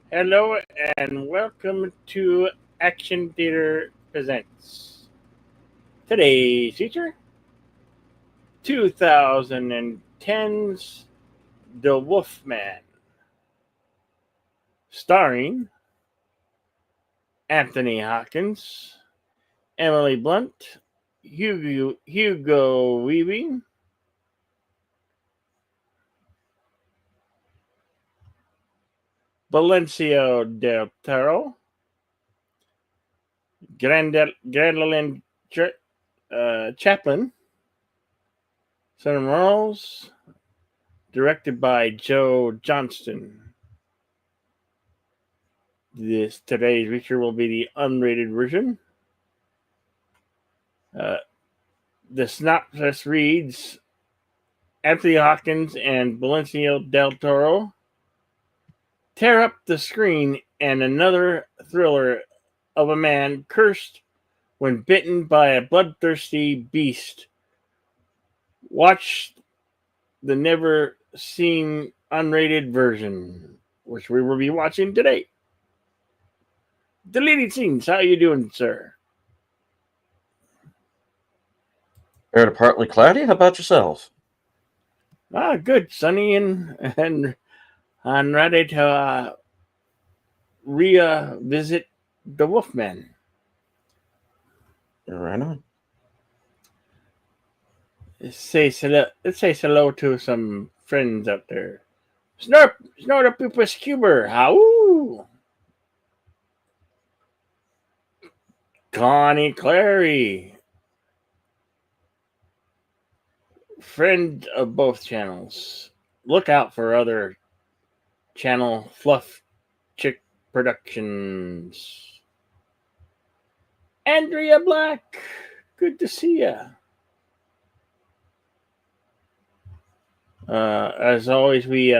Hello and welcome to Action Theater Presents. Today's feature 2010's The Wolfman, starring Anthony Hopkins, Emily Blunt, Hugo Weaving, Benicio del Toro, Gwendolyn Chaplin, Son Rolls, directed by Joe Johnston. Today's feature will be the unrated version. Uh, the synopsis reads: Anthony Hopkins and Benicio del Toro tear up the screen and another thriller of a man cursed when bitten by a bloodthirsty beast. Watch the never seen unrated version, which we will be watching today. Deleted scenes. How you doing, sir? Fair to partly cloudy. How about yourself? Good, sunny and I'm ready to revisit the Wolfman. Right on. Let's say hello to some friends out there. Snortopupus Cuber, how? Connie Clary, friend of both channels. Look out for other channel Fluff Chick Productions. Andrea Black, good to see ya. As always, we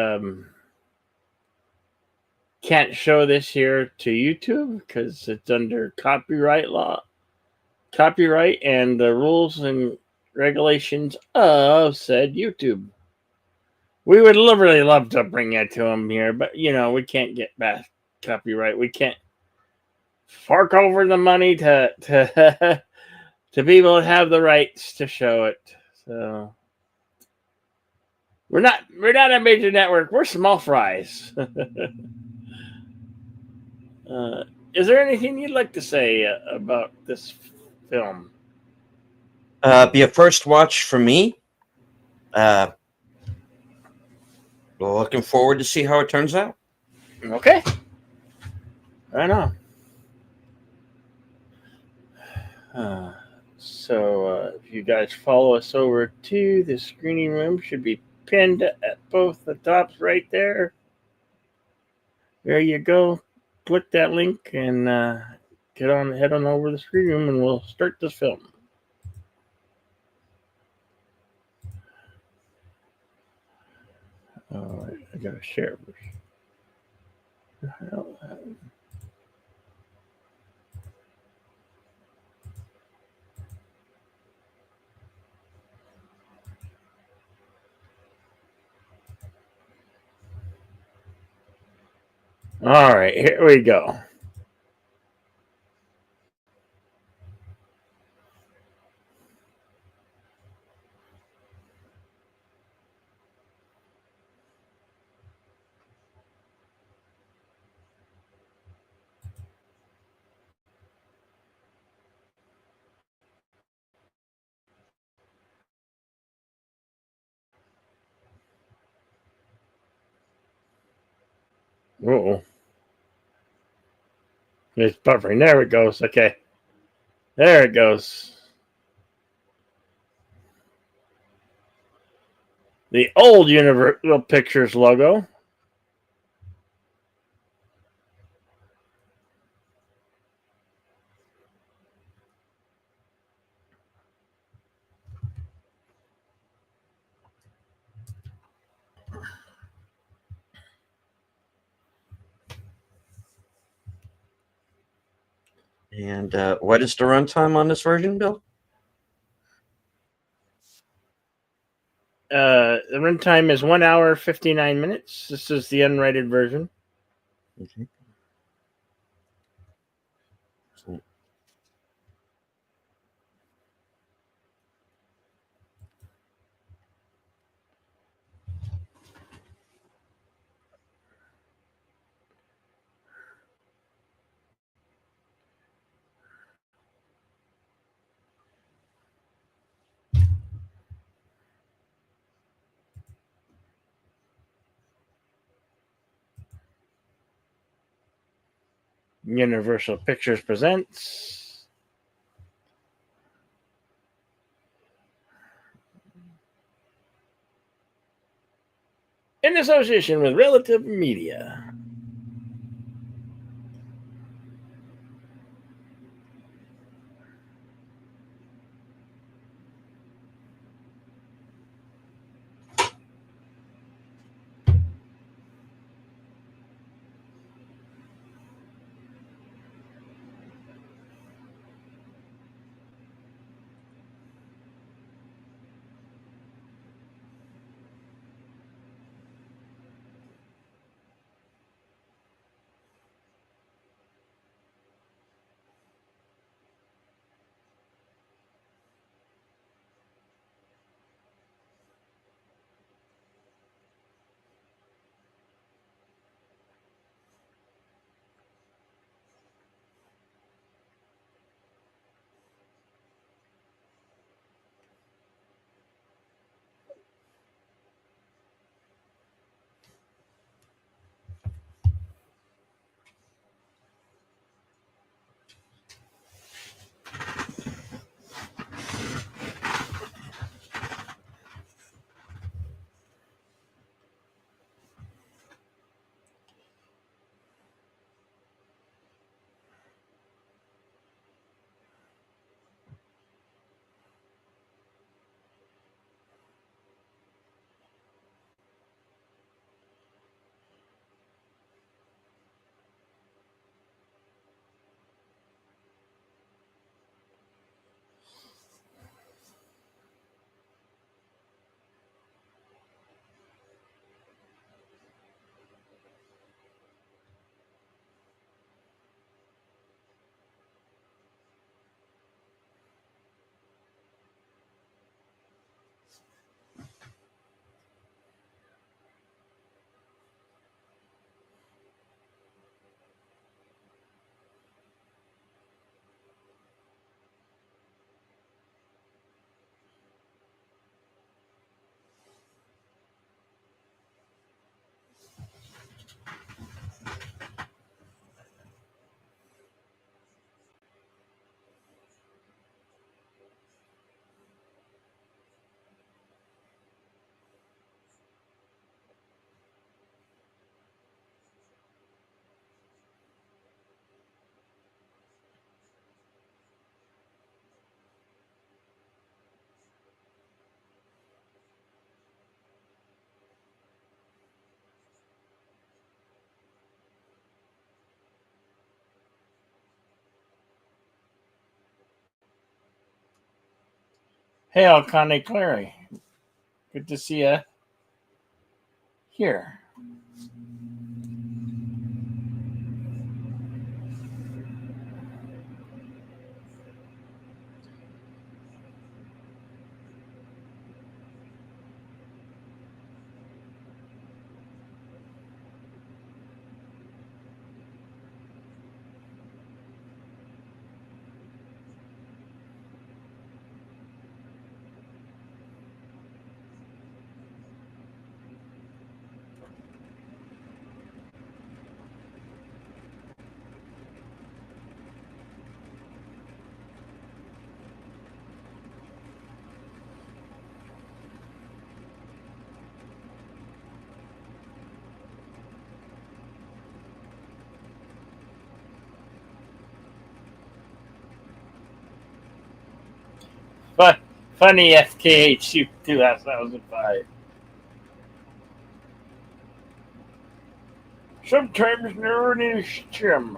can't show this here to YouTube because it's under copyright and the rules and regulations of said YouTube. We would really love to bring it to them here, but we can't get back copyright. We can't fork over the money to to people that have the rights to show it. So we're not a major network. We're small fries. Is there anything you'd like to say about this film? Be a first watch for me. Looking forward to see how it turns out. Okay. Right on. So if you guys follow us over to the screening room, should be pinned at both the tops right there. There you go. Click that link and head on over to the screening room, and we'll start this film. All right, I gotta share. All right, here we go. Oh, it's buffering. There it goes. Okay, there it goes. The old Universal Pictures logo. And what is the runtime on this version, Bill? The runtime is 1 hour 59 minutes. This is the unrated version. Okay. Universal Pictures presents in association with Relative Media. Hey, Alcane Clary. Good to see you here. But funny FKH 2005. Sometimes known as Jim.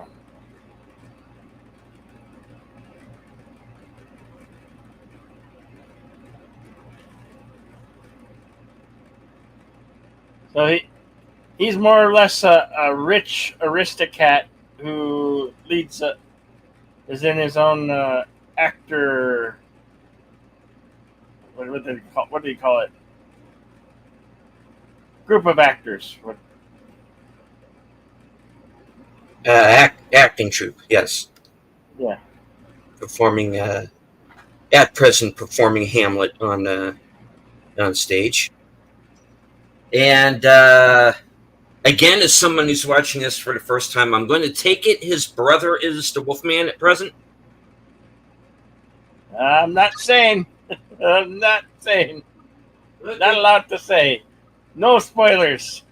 So he's more or less a rich aristocrat who is in his own actor. What do you call it? Group of actors. Acting troupe, yes. Yeah. Performing, at present, performing Hamlet on stage. And Again, as someone who's watching this for the first time, I'm going to take it his brother is the Wolfman at present. I'm not saying. I'm not saying. Not allowed to say. No spoilers.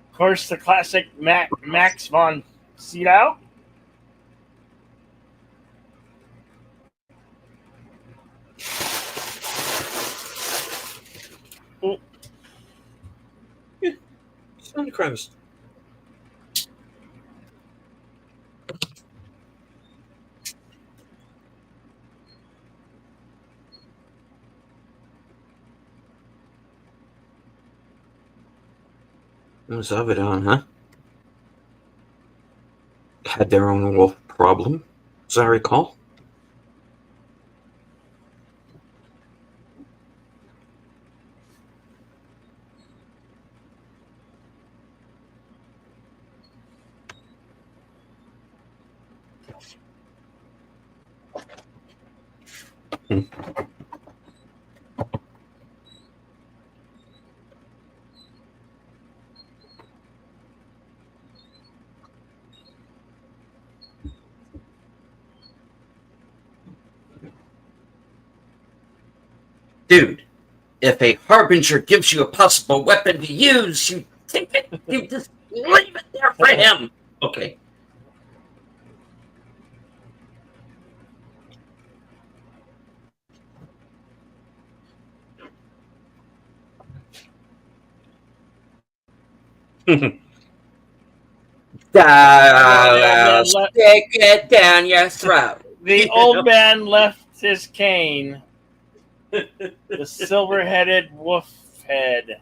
Of course, the classic Max von Sydow. Oh, Son of Christ. Was Avedon, huh? Had their own wolf problem, as I recall. Dude, if a harbinger gives you a possible weapon to use, you take it. You just leave it there for him. Okay. Stick it down your throat. The old man left his cane. The silver-headed wolf head.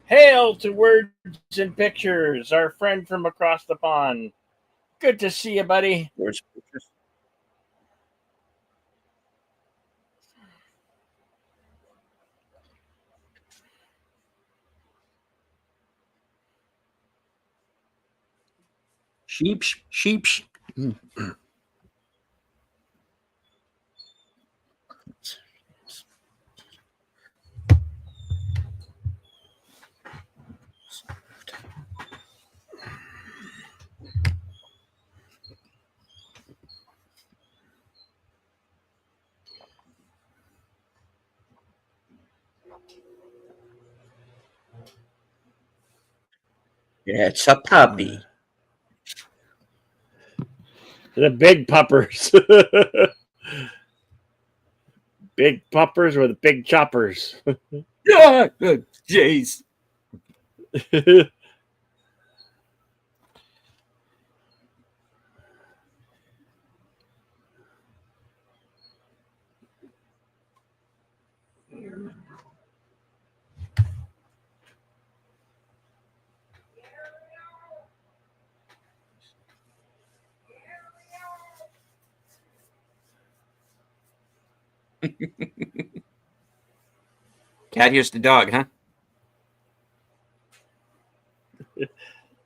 Hail to Words and Pictures, our friend from across the pond. Good to see you, buddy. Where's pictures? Sheep. It's a puppy. The big puppers. Big puppers or the big choppers. Yeah, jeez. Cat here's the dog, huh?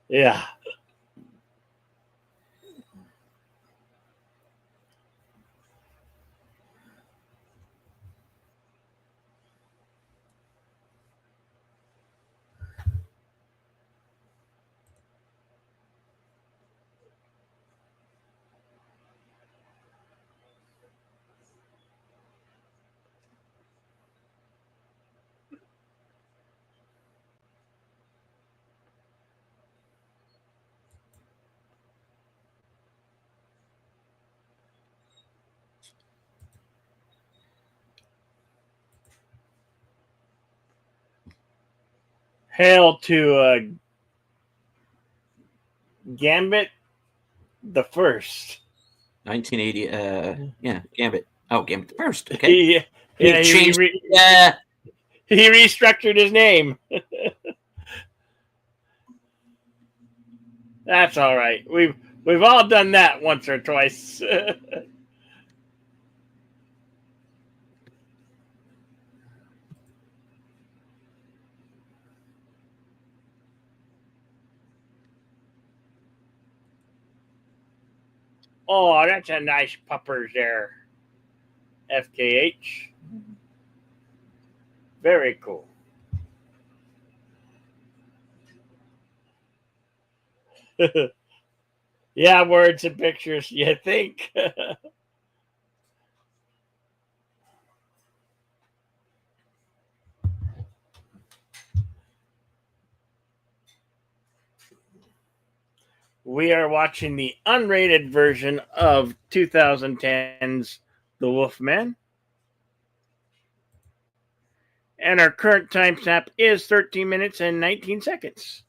Yeah. Hail to Gambit the First. 1980. Yeah, Gambit. Oh, Gambit the First. Okay. Yeah, He changed. Yeah. he restructured his name. That's all right. We've all done that once or twice. Oh, that's a nice puppers there. FKH. Very cool. Yeah, words and pictures, you think? We are watching the unrated version of 2010's The Wolfman. And our current timestamp is 13 minutes and 19 seconds.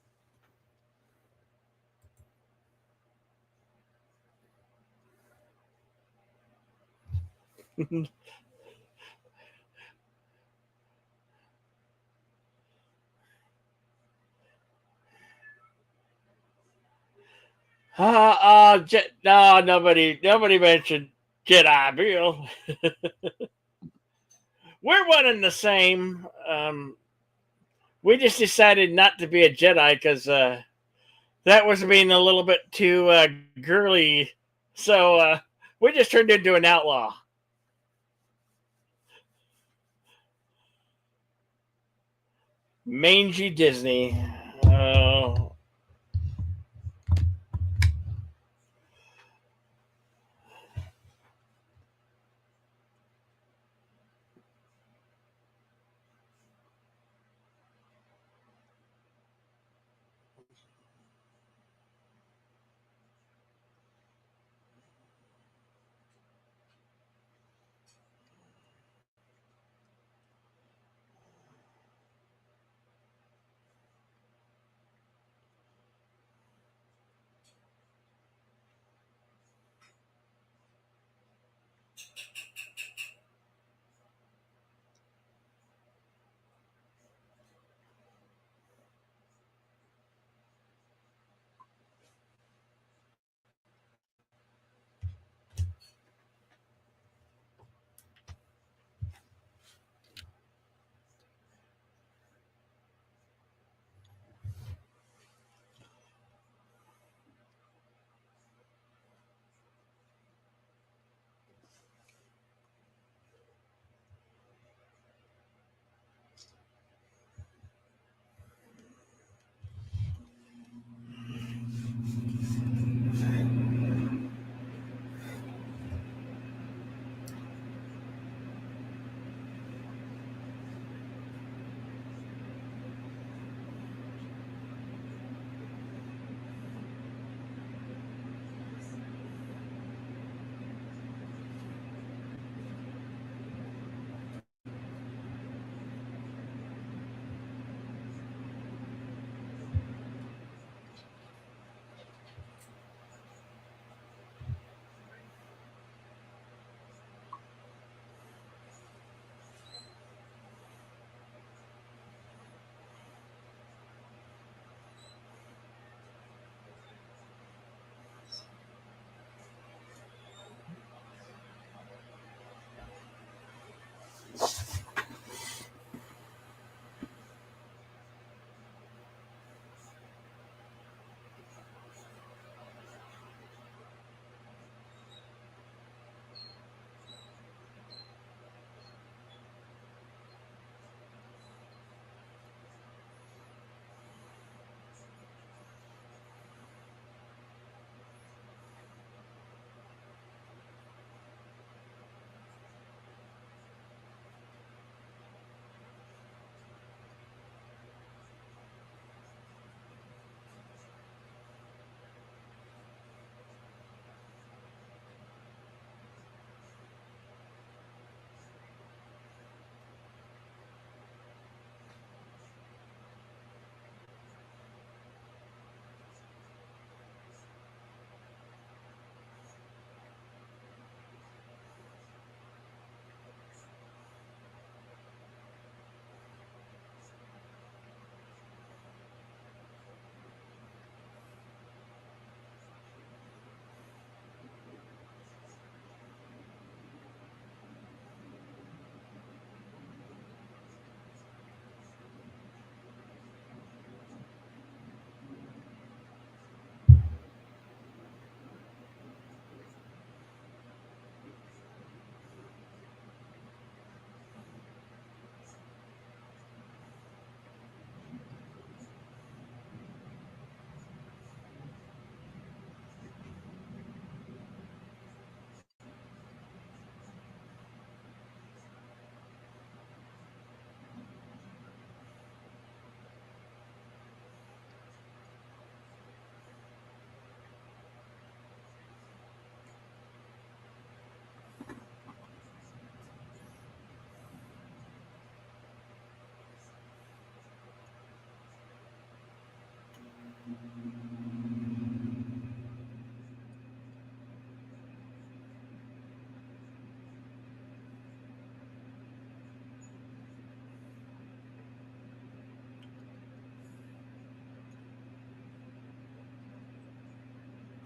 No, nobody mentioned Jedi Bill. We're one and the same. We just decided not to be a Jedi because that was being a little bit too girly. So we just turned into an outlaw. Mangy Disney.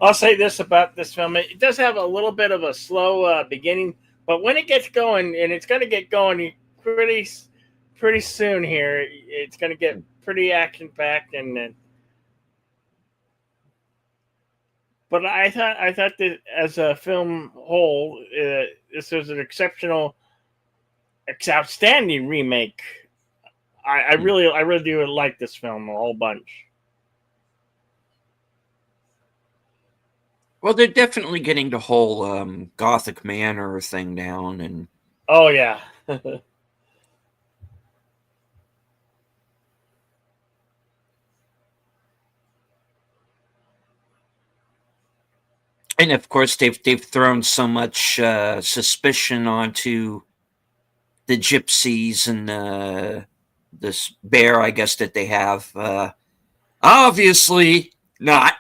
I'll say this about this film: it does have a little bit of a slow beginning, but when it gets going, and it's going to get going pretty soon here, it's going to get pretty action packed, and but I thought that as a film whole, this was an exceptional, it's outstanding remake. I really do like this film a whole bunch. Well, they're definitely getting the whole Gothic Manor thing down, Oh yeah. and of course they've thrown so much suspicion onto the gypsies and this bear, I guess, that they have. Obviously not.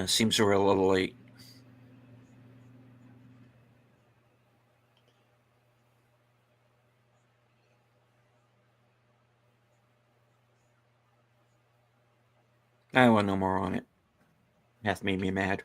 Seems we're a little late. I want no more on it. Hath made me mad.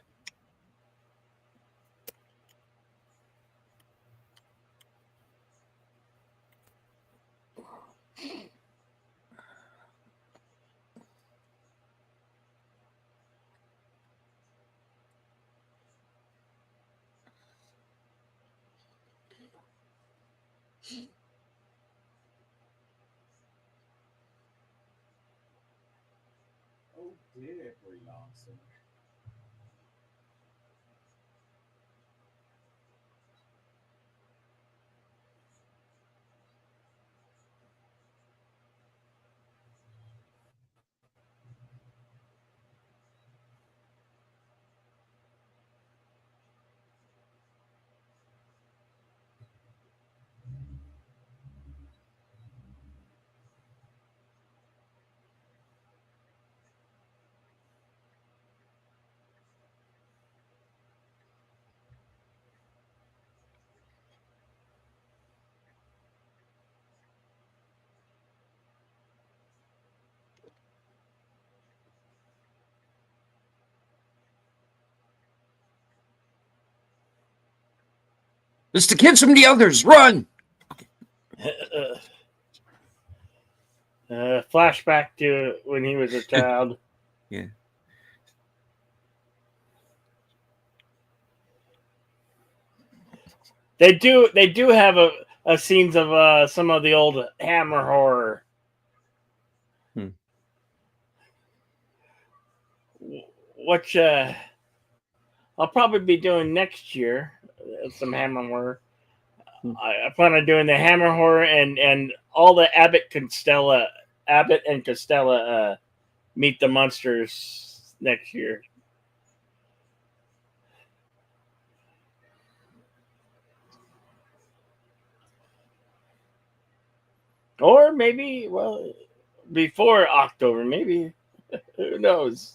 It's the kids from the others. Run! Flashback to when he was a child. Yeah. They do have a scenes of some of the old Hammer horror. Which I'll probably be doing next year. Some Hammer horror. I plan on doing the Hammer horror and all the Abbott and Costello Meet the Monsters next year. Or maybe, well, before October, maybe. Who knows?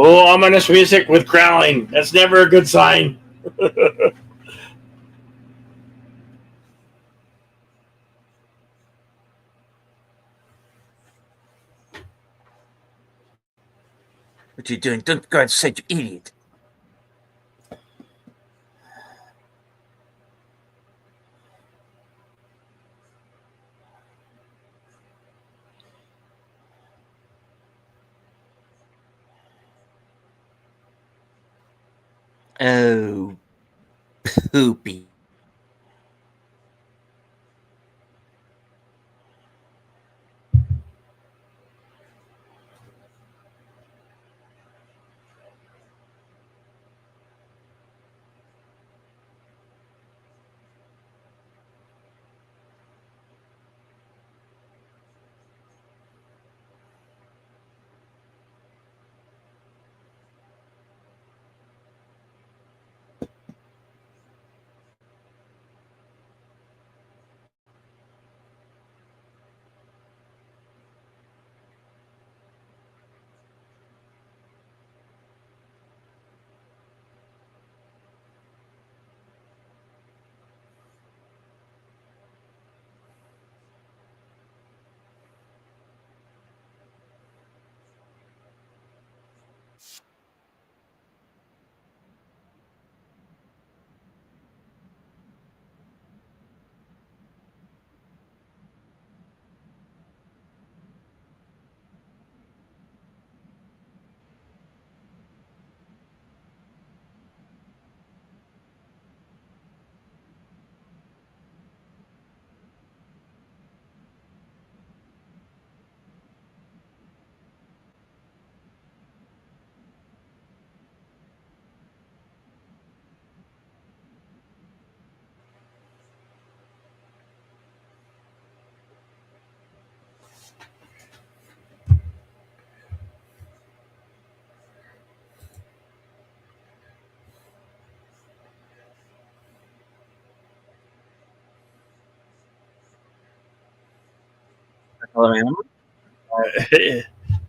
Oh, ominous music with growling. That's never a good sign. What are you doing? Don't, God sake, you idiot. Oh, poopy.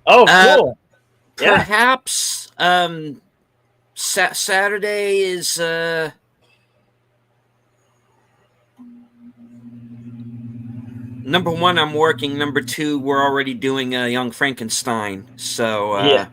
Oh, cool. Yeah. Perhaps Saturday is number one. I'm working. Number two, we're already doing Young Frankenstein. So Yeah.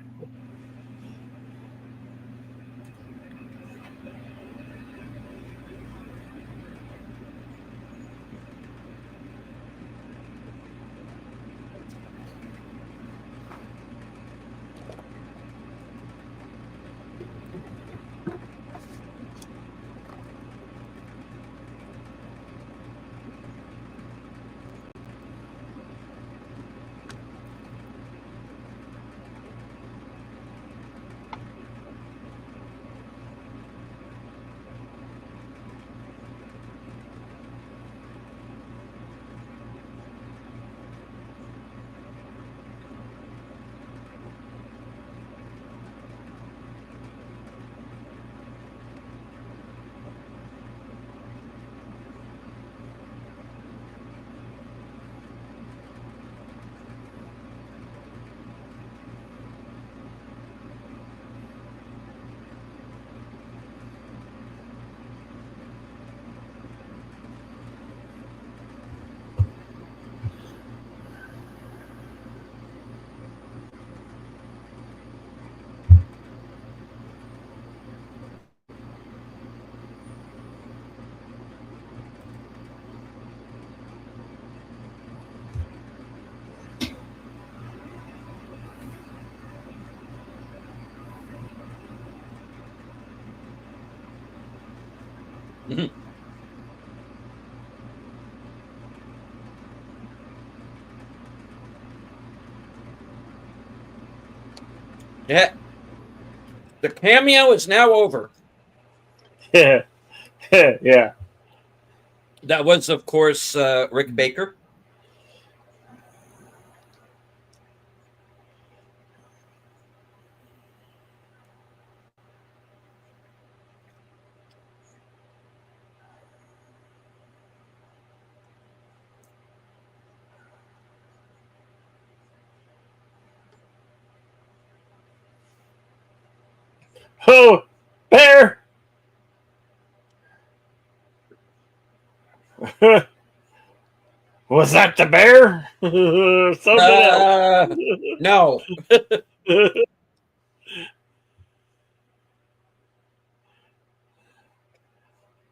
Mhm. Yeah. The cameo is now over. Yeah. Yeah. That was, of course, Rick Baker. Oh, bear! Was that the bear? Something else. No.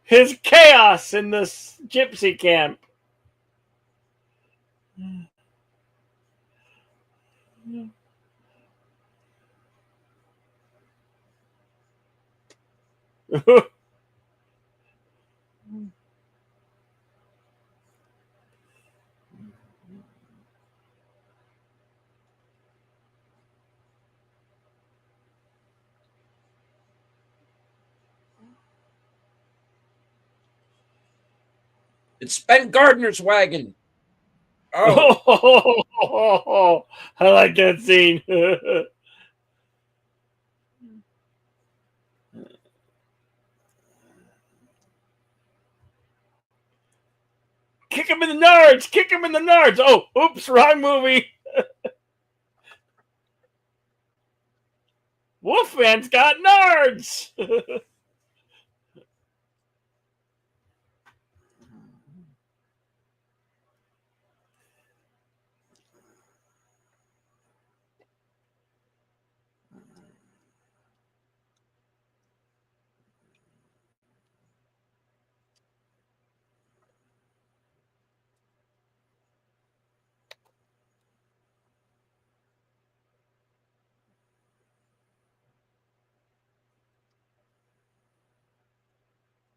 His chaos in this gypsy camp. It's Ben Gardner's wagon. Oh. Oh, I like that scene. Kick him in the nards! Kick him in the nards! Oh, oops, wrong movie. Wolfman's got nards!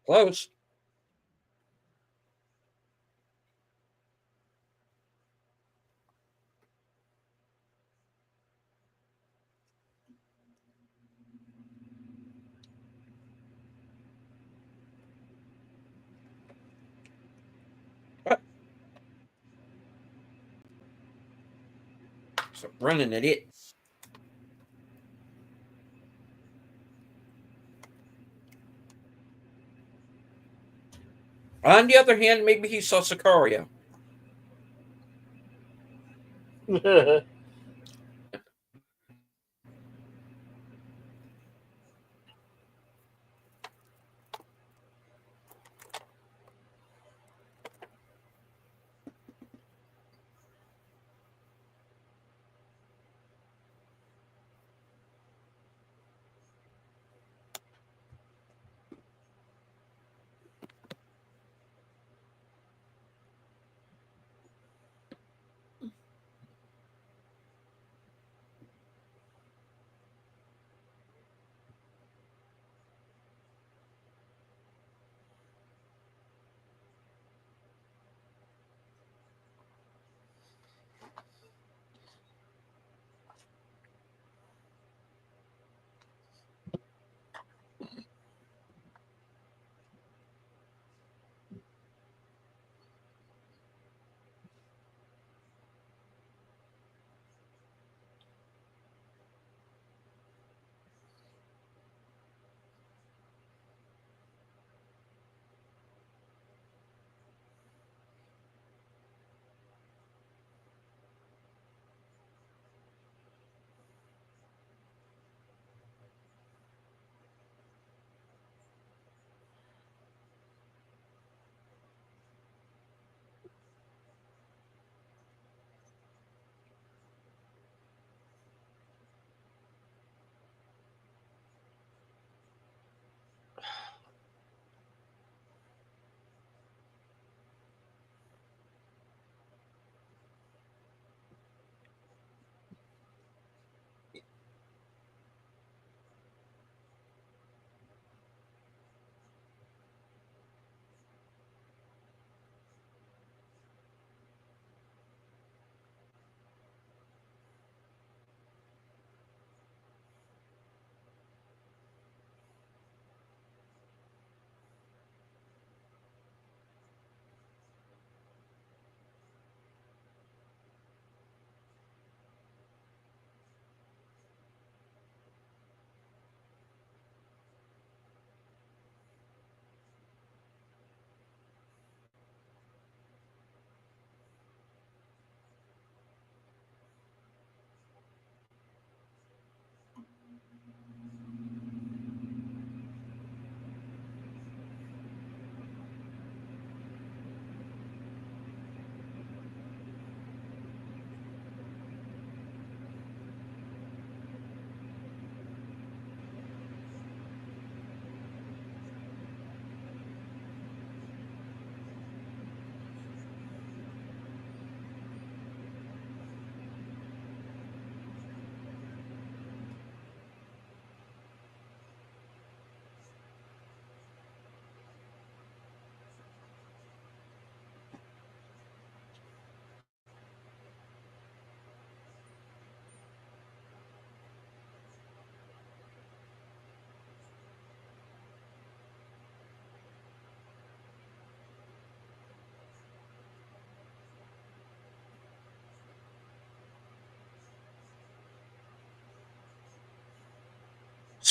Close. So running at it. On the other hand, maybe he saw Sicario.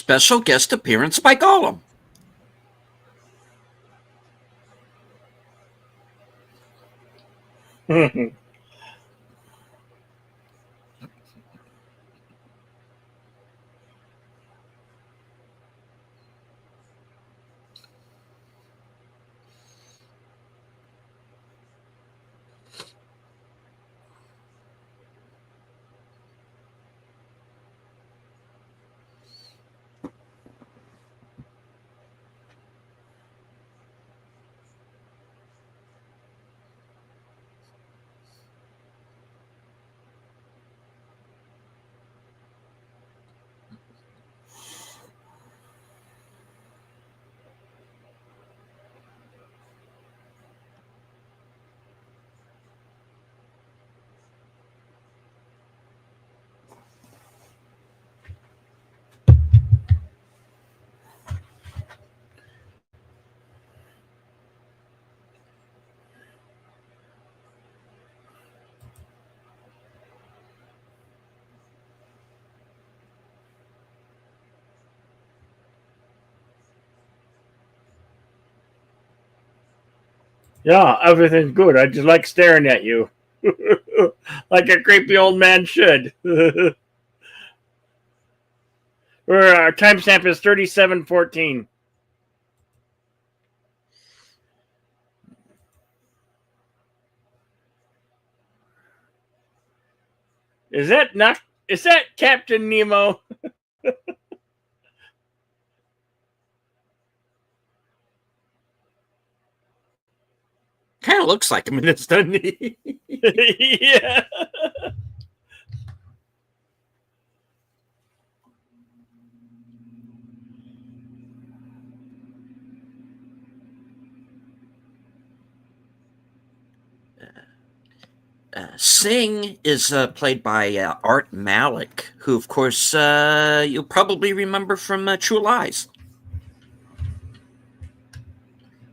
special guest appearance by Gollum. Yeah, everything's good. I just like staring at you. Like a creepy old man should. Our timestamp is 37:14. Is that not? Is that Captain Nemo? Kind of looks like him in this, doesn't he? Yeah. Singh is played by Art Malik, who, of course, you'll probably remember from True Lies.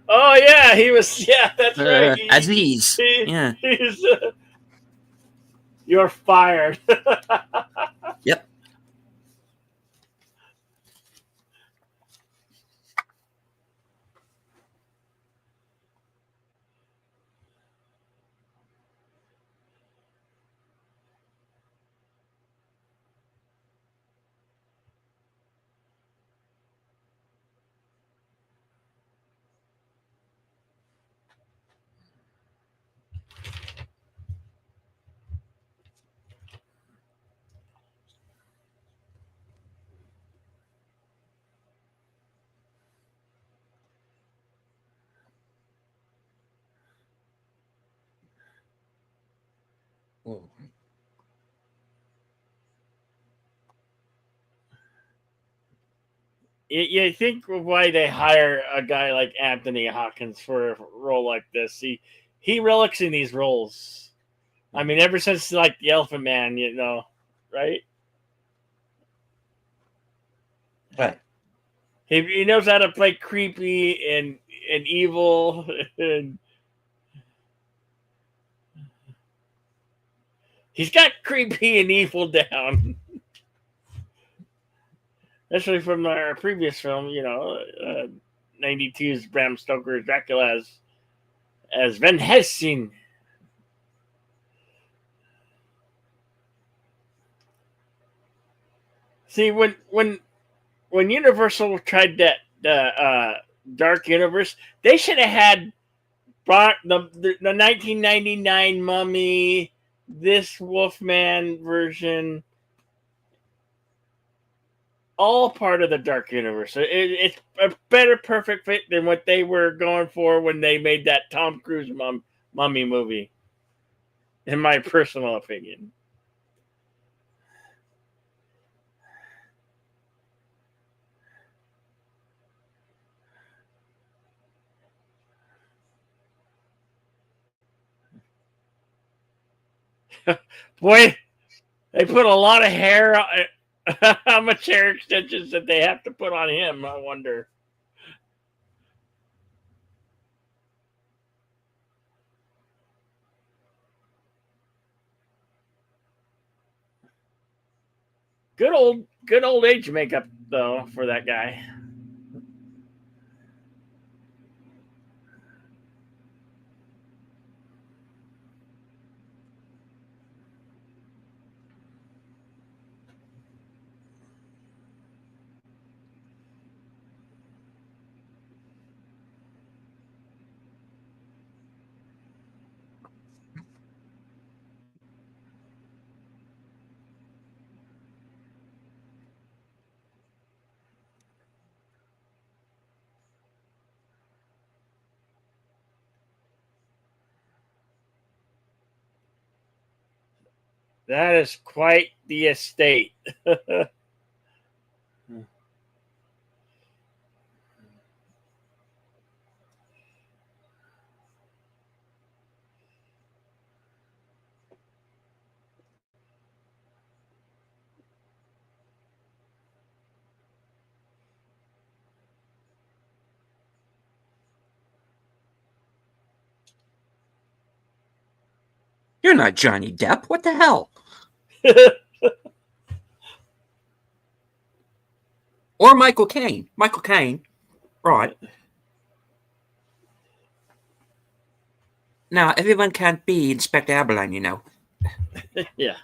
Oh yeah, he was. Yeah, that's right. Aziz. He, Yeah. he's. You're fired. Yep. You think why they hire a guy like Anthony Hopkins for a role like this? He relics in these roles. I mean, ever since like the Elephant Man, right? Right. He knows how to play creepy and evil, and he's got creepy and evil down. Especially from our previous film, 92's Bram Stoker's Dracula as Van Helsing. See, when Universal tried that Dark Universe, they should have had brought the 1999 Mummy, this Wolfman version, all part of the Dark Universe. It's a better perfect fit than what they were going for when they made that Tom Cruise Mummy movie, in my personal opinion. Boy, they put a lot of hair. How much hair extensions did they have to put on him? I wonder. Good old age makeup though for that guy. That is quite the estate. You're not Johnny Depp. What the hell? Or Michael Caine. Michael Caine. Right. Now, everyone can't be Inspector Aberline, you know. Yeah.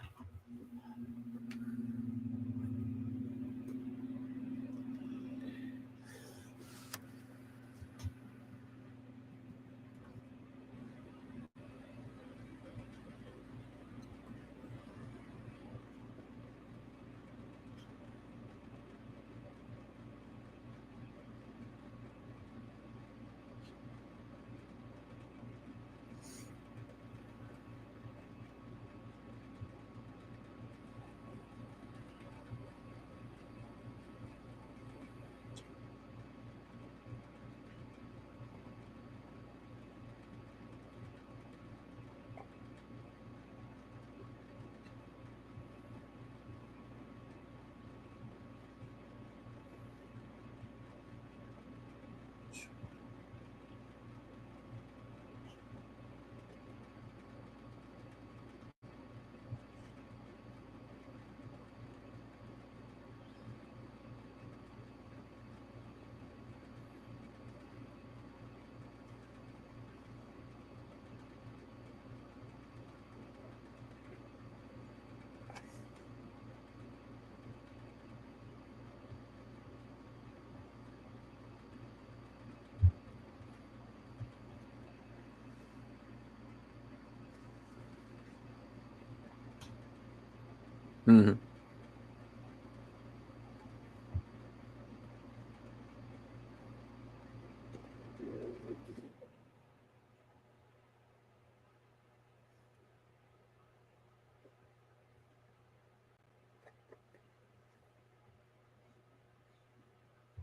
Mm-hmm.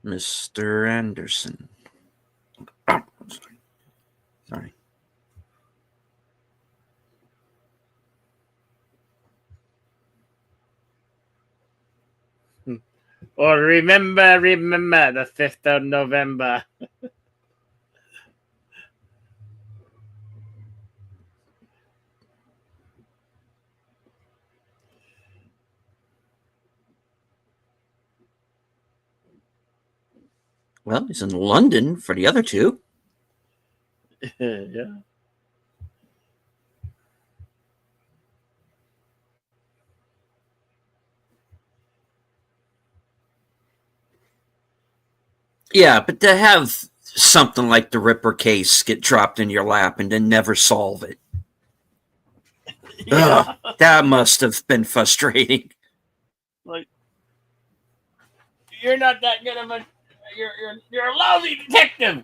Mr. Anderson. Oh, sorry. Or remember the 5th of November. Well, he's in London for the other two. Yeah. Yeah, but to have something like the Ripper case get dropped in your lap and then never solve it. Ugh, Yeah. that must have been frustrating. Like, you're not that good of a you're a lousy detective.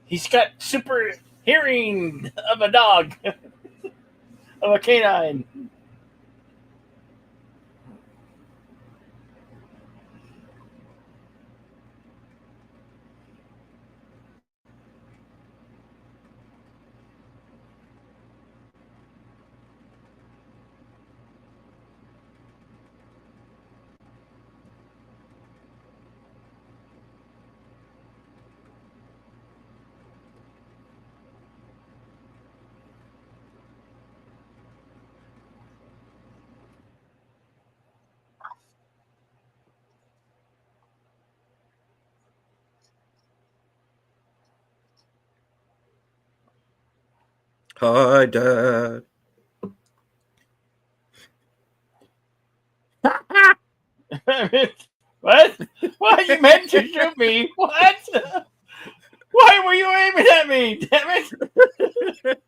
He's got super hearing of a dog, of a canine. Hi, Dad. What? Why you meant to shoot me? What? Why were you aiming at me? Damn it!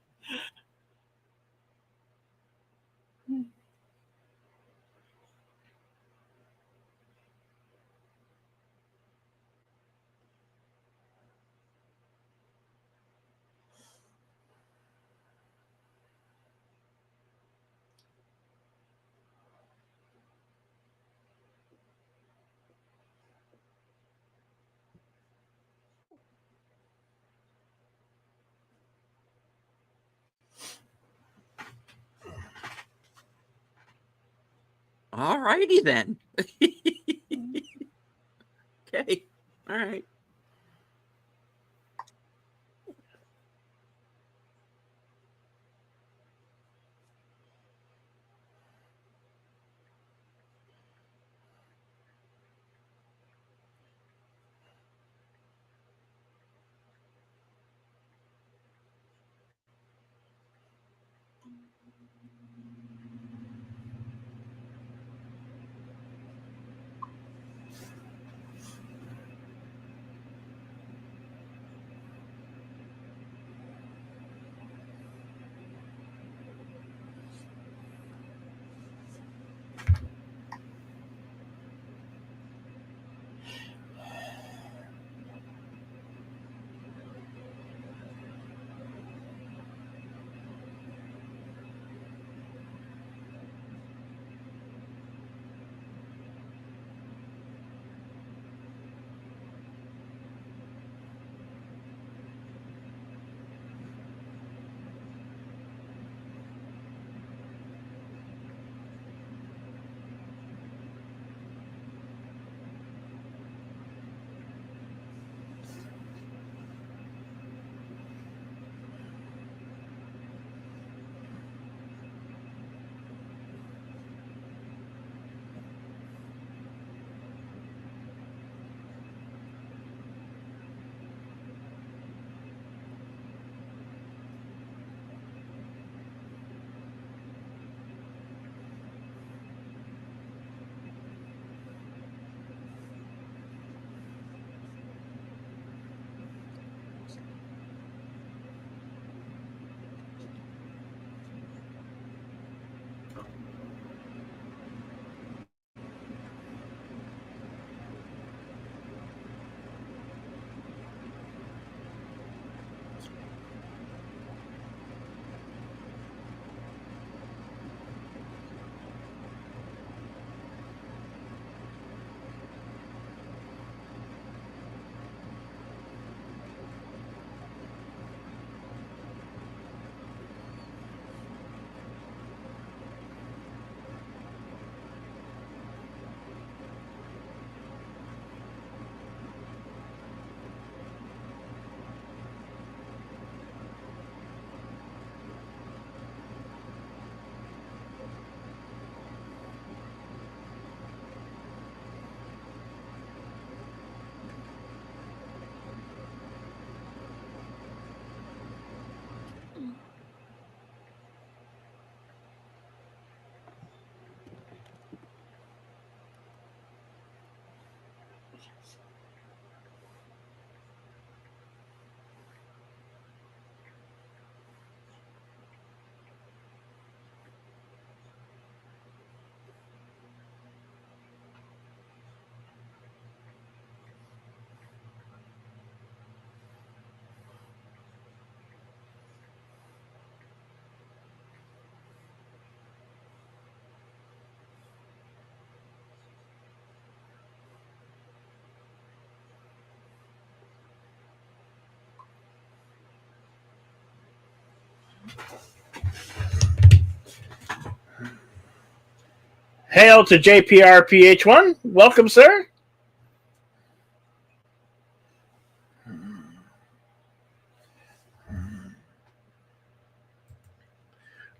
All righty then. Okay. All right. Hail to JPRPH1. Welcome, sir.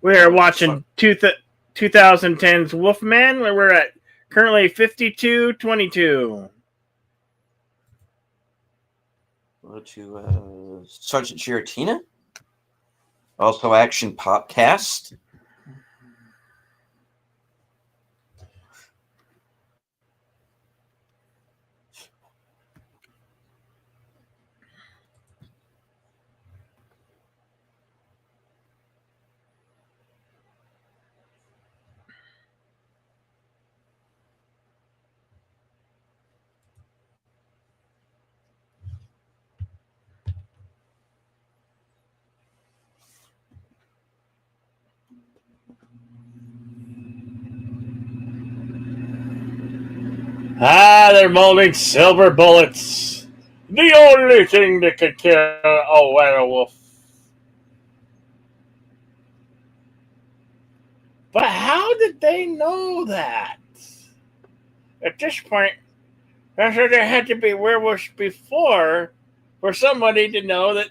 We are watching 2010's Wolfman, where we're at currently 52-22. Go to Sergeant Giratina. Also Action Popcast. They're molding silver bullets. The only thing that could kill a werewolf. But how did they know that? At this point, I'm sure there had to be werewolves before for somebody to know that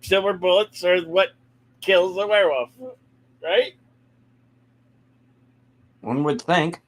silver bullets are what kills a werewolf, right? One would think.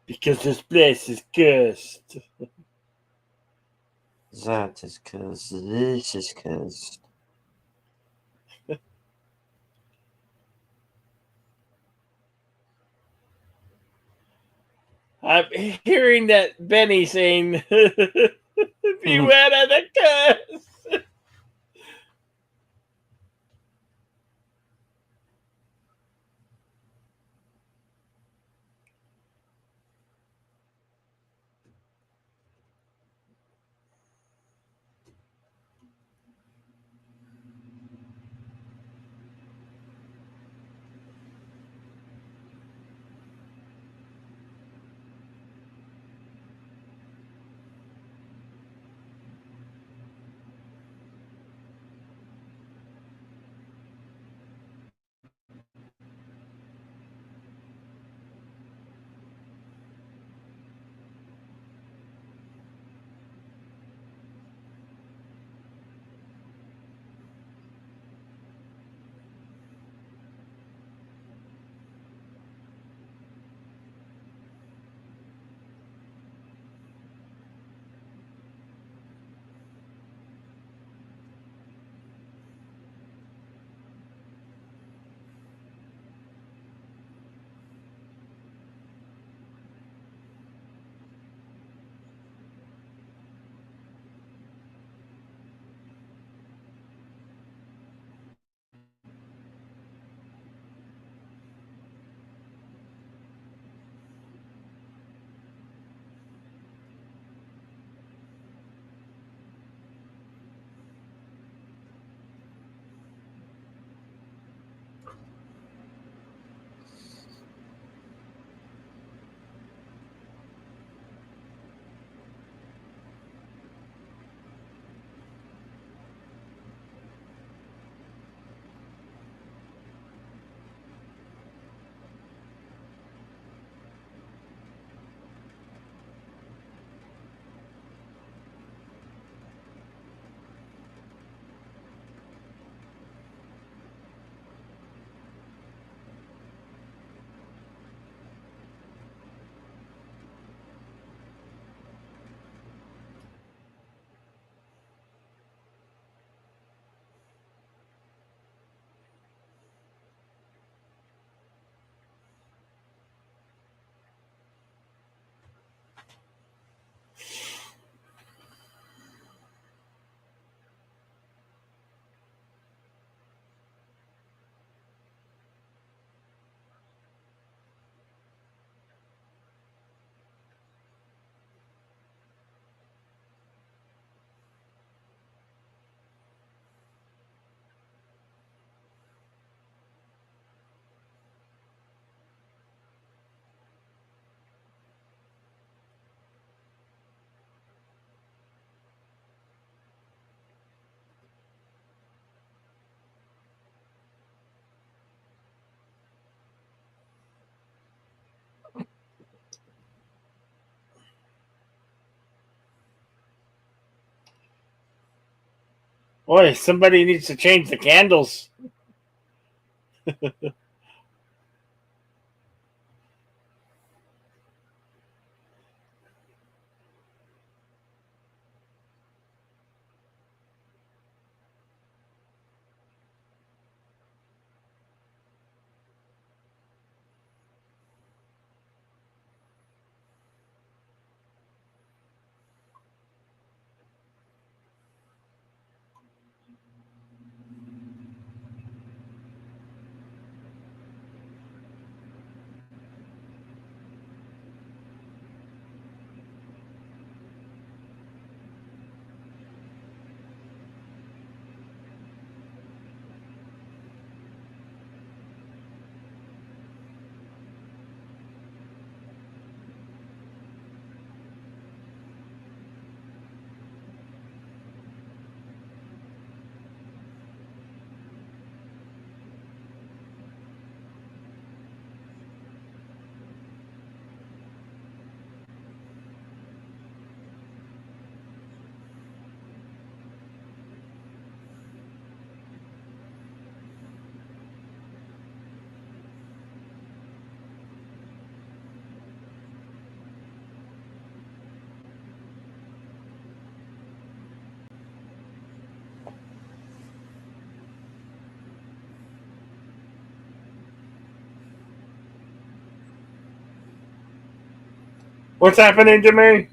Because this place is cursed. That is cursed. This is cursed. I'm hearing that Benny saying, beware of the curse. Boy, somebody needs to change the candles. What's happening to me?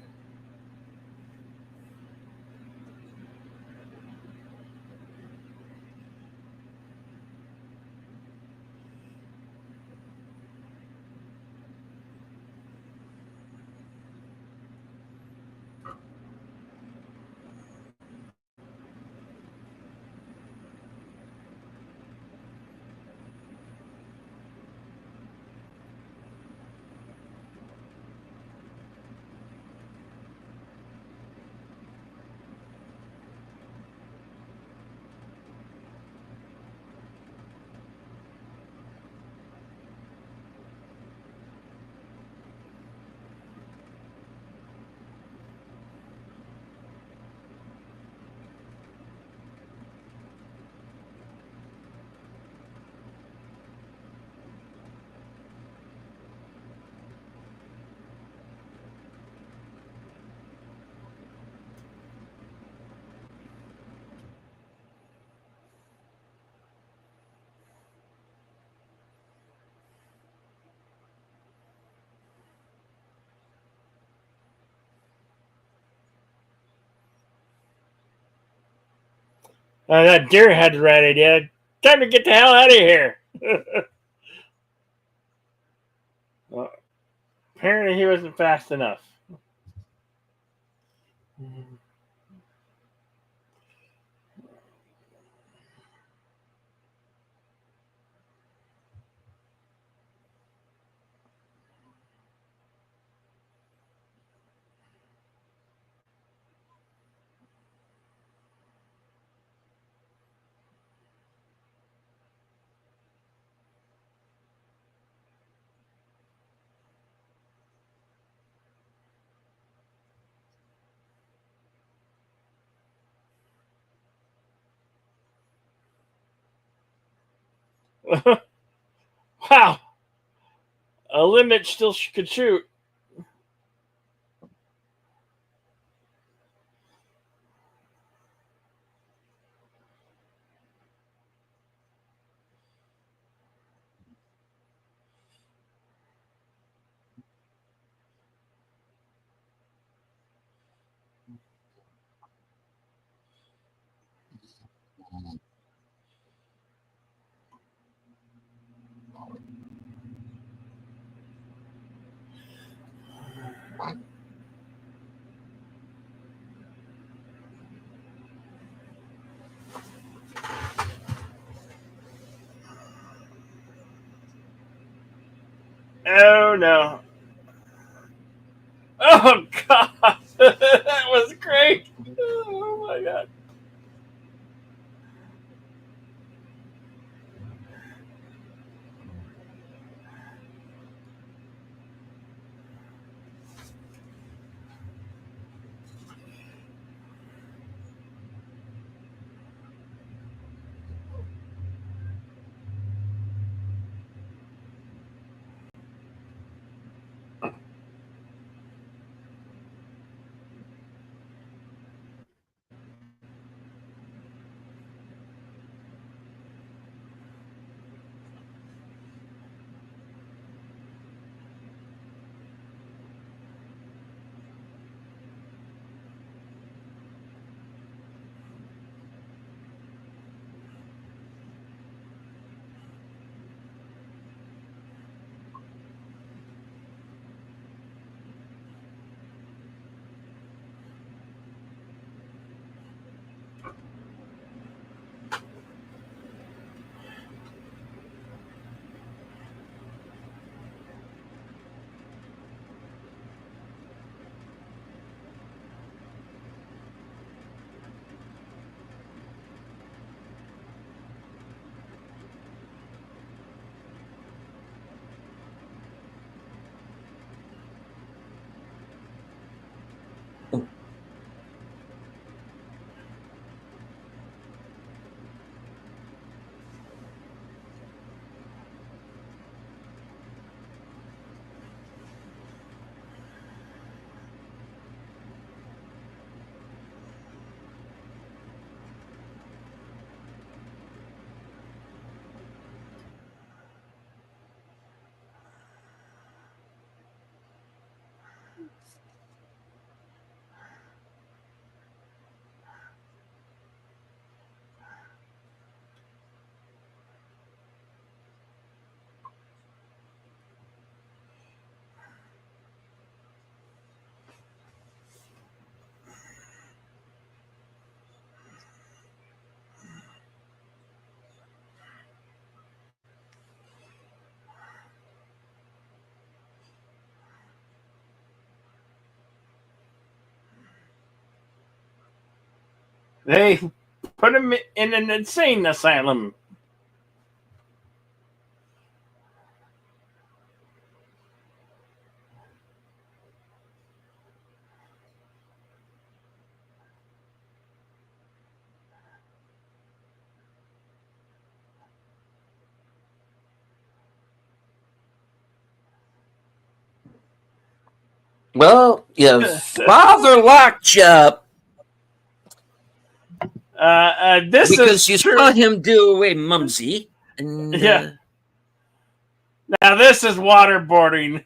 That deer had the right idea. Time to get the hell out of here. Well, apparently, he wasn't fast enough. Wow, a limit still could shoot. Oh no! Oh god, that was great! Oh my god! They put him in an insane asylum. Well, your father locked you up This because is you true. saw him do away Mumsy. And Yeah. Now this is waterboarding.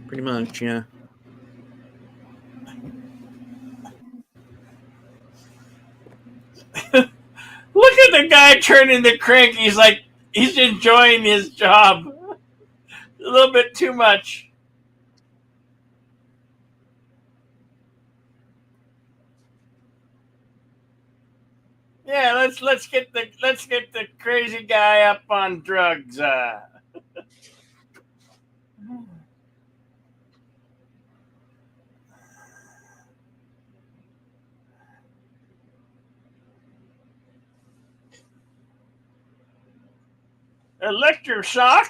pretty much, yeah. Look at the guy turning the crank. He's like, he's enjoying his job a little bit too much. Yeah, let's get the crazy guy up on drugs. Electroshock.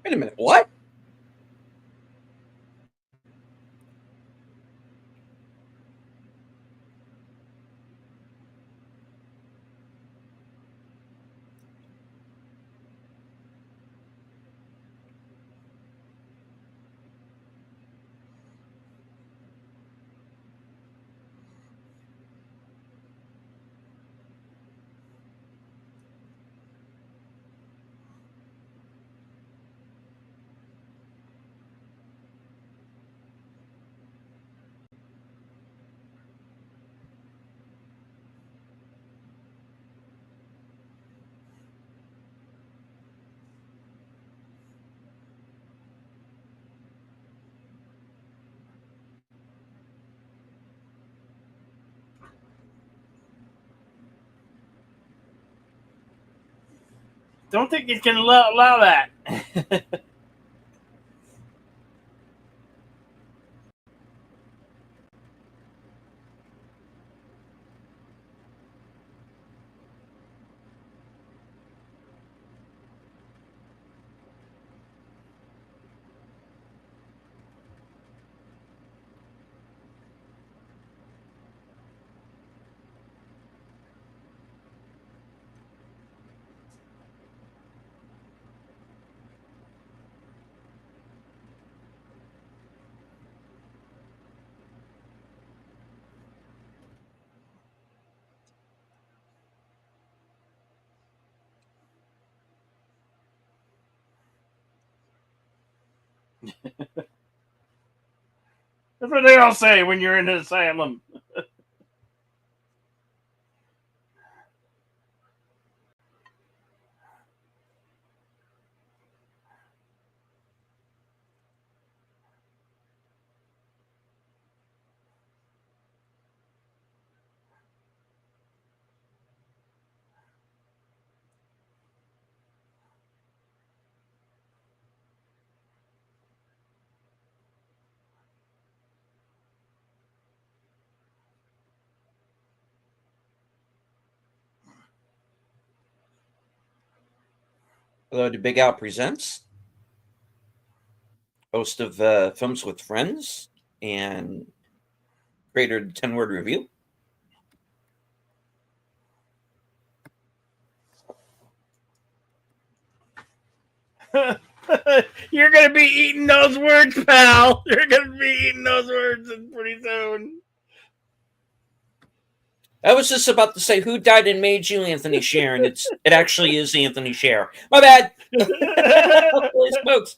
Wait a minute, what? Don't think it can allow that. That's what they all say when you're in an asylum. Hello to Big Al Presents, host of Films with Friends and creator of the 10 Word Review. You're gonna be eating those words, pal. You're gonna be eating those words pretty soon. I was just about to say, who died and made you, Anthony Sher? And it actually is Anthony Sher. My bad. Holy smokes.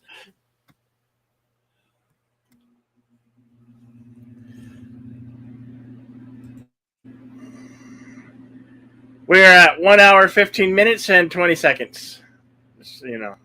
We're at 1 hour, 15 minutes, and 20 seconds. Just so you know.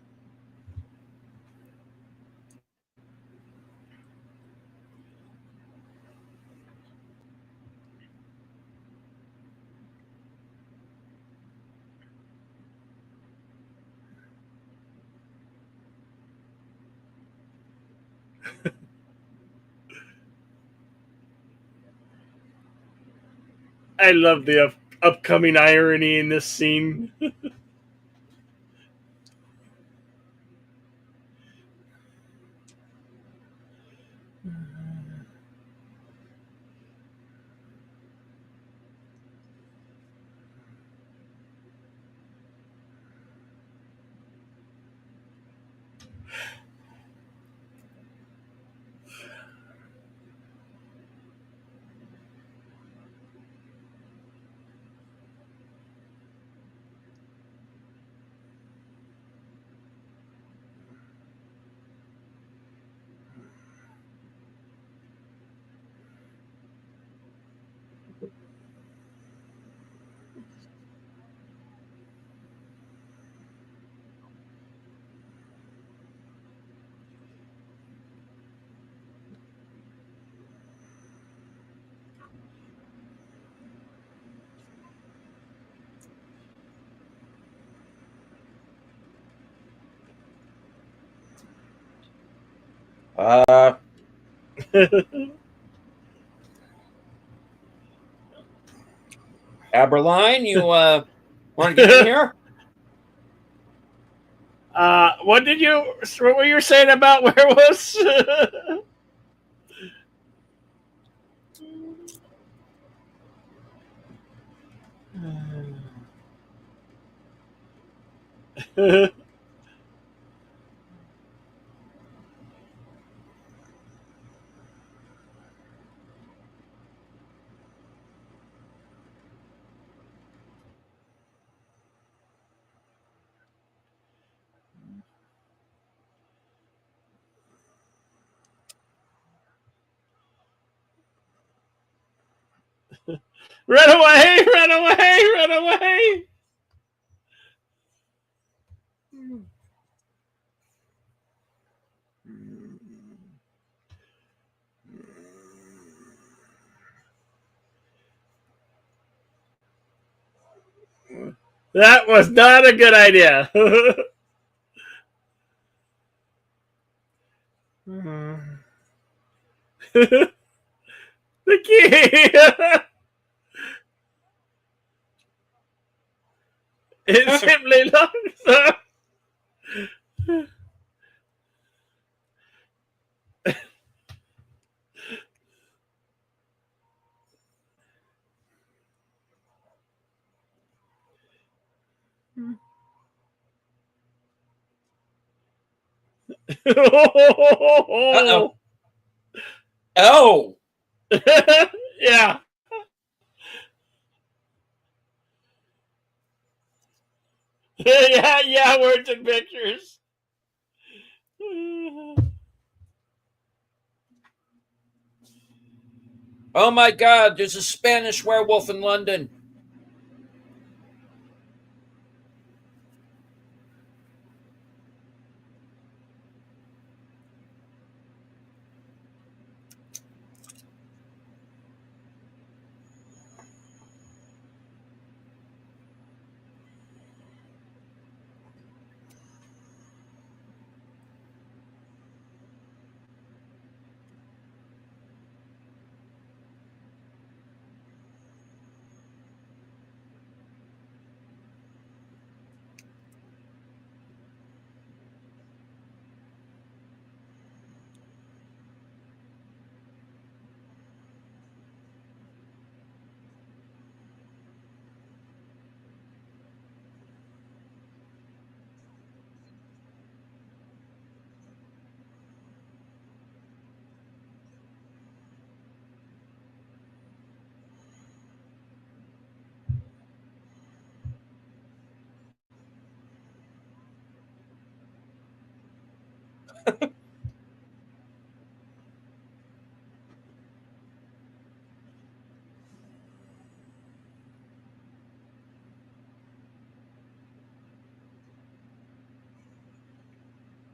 I love the upcoming irony in this scene. Aberline, you want to get in here? What were you saying about werewolves? Run away! Run away! Run away! That was not a good idea. The key. It simply locks up. Uh-oh. Oh. Yeah. Yeah, yeah, words and pictures. Oh my God, there's a Spanish werewolf in London.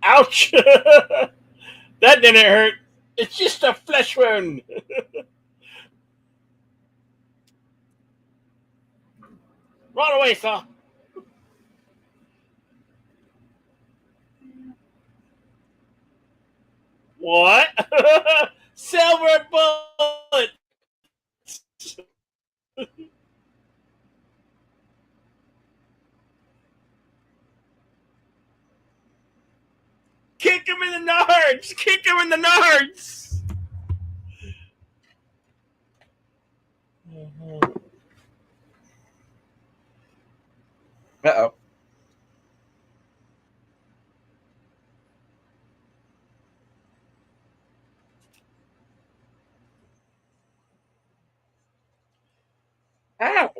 Ouch! That didn't hurt. It's just a flesh wound. Run away, son. What? Silver bullet. Kick him in the nards. Kick him in the nards. Uh-oh. Ow.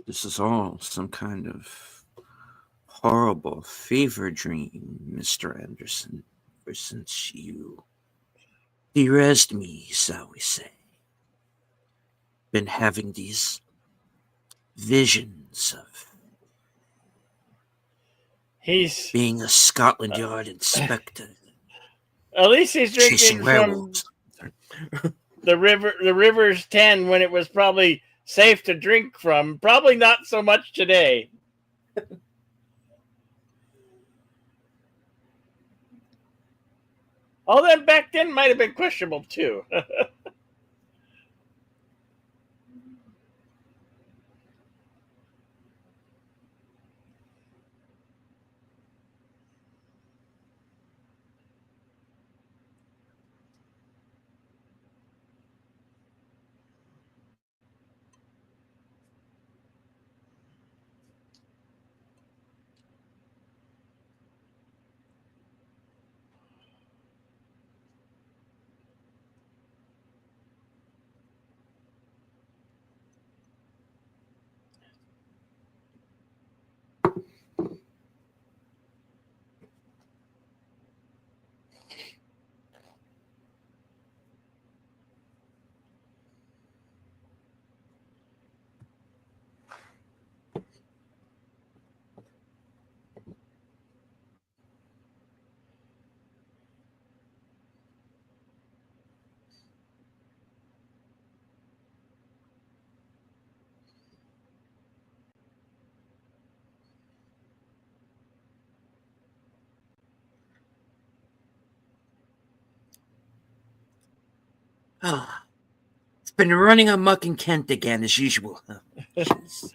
This is all some kind of horrible fever dream, Mr. Anderson, ever since you dearest me, shall we say. Been having these visions of He's being a Scotland Yard inspector, at least he's chasing drinking from werewolves. the river, the river's 10 when it was probably safe to drink from. Probably not so much today. All that back then might have been questionable too. Ah, it's been running amok in Kent again, as usual. Jeez.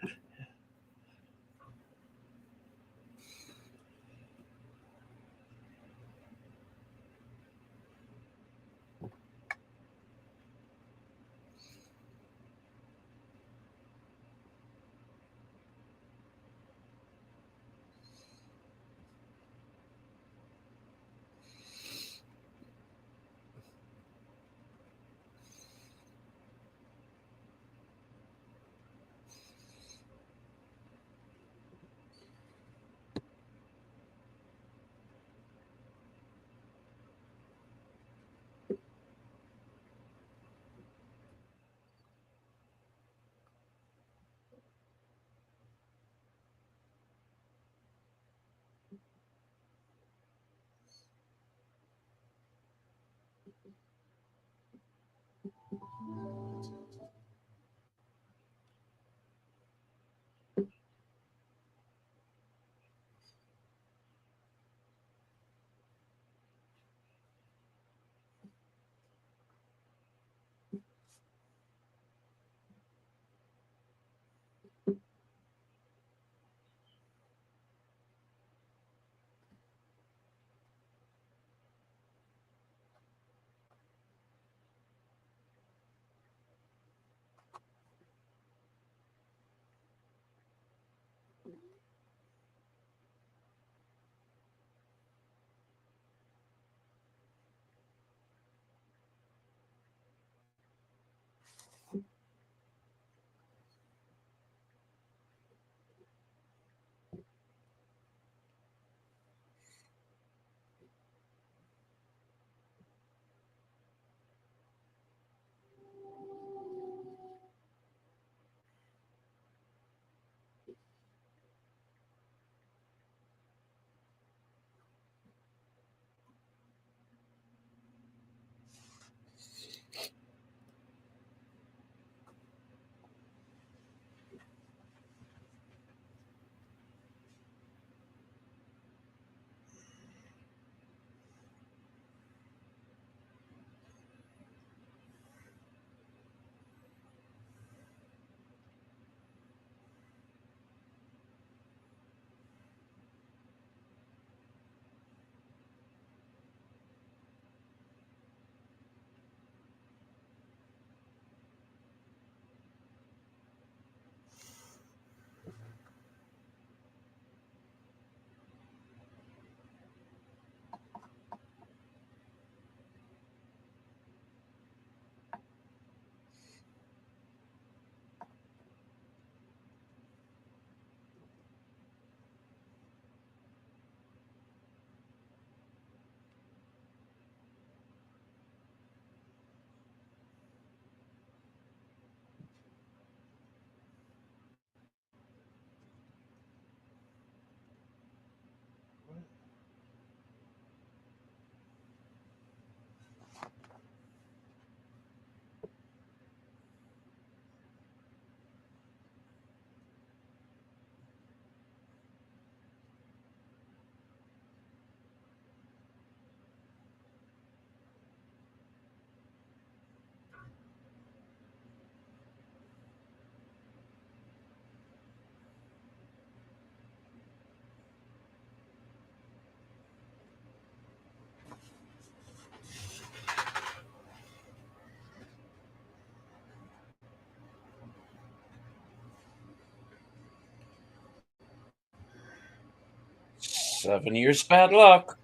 7 years bad luck.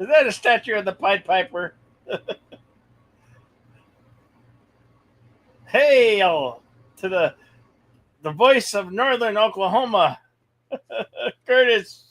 Is that a statue of the Pied Piper? Hail to the voice of Northern Oklahoma, Curtis.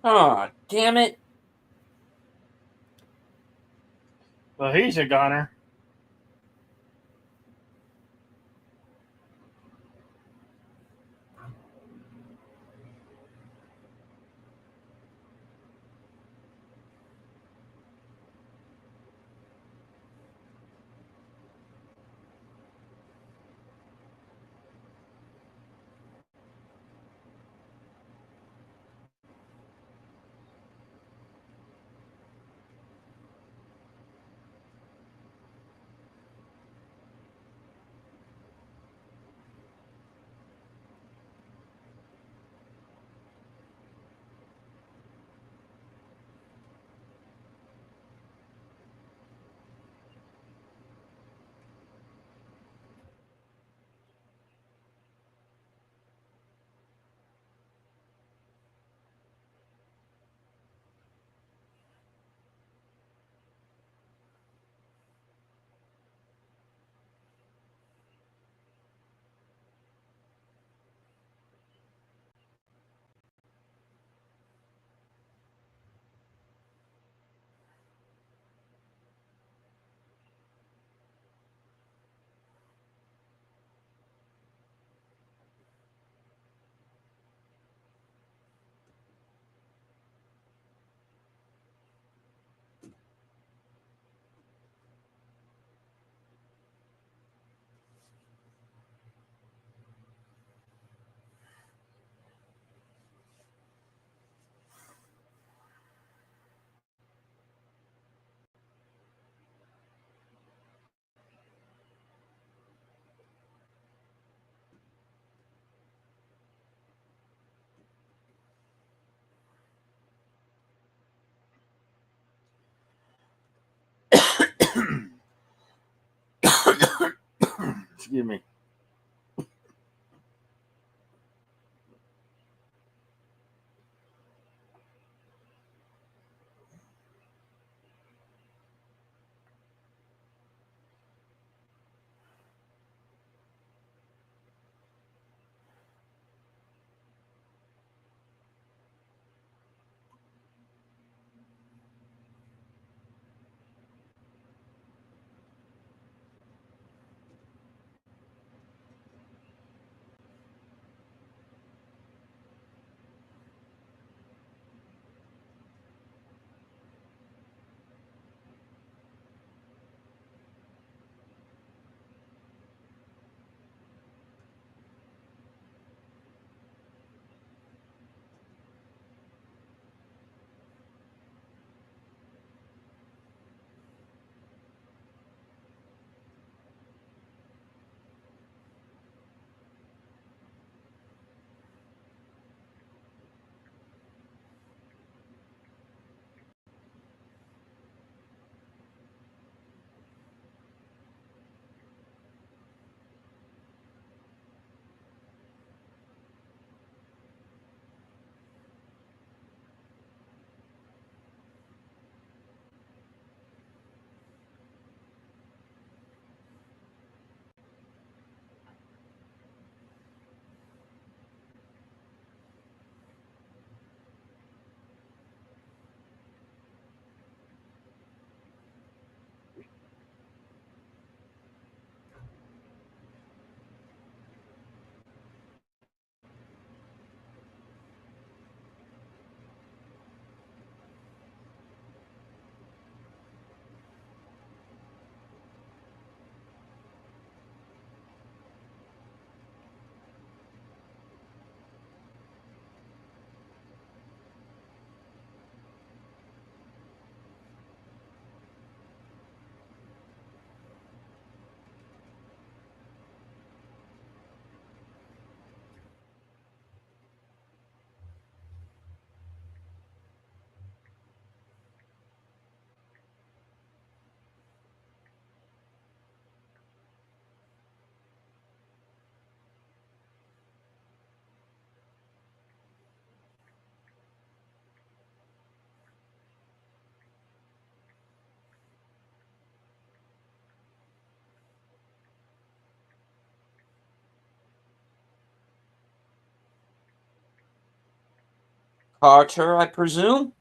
Aw, damn it. Well, he's a goner. Excuse me. Carter, I presume?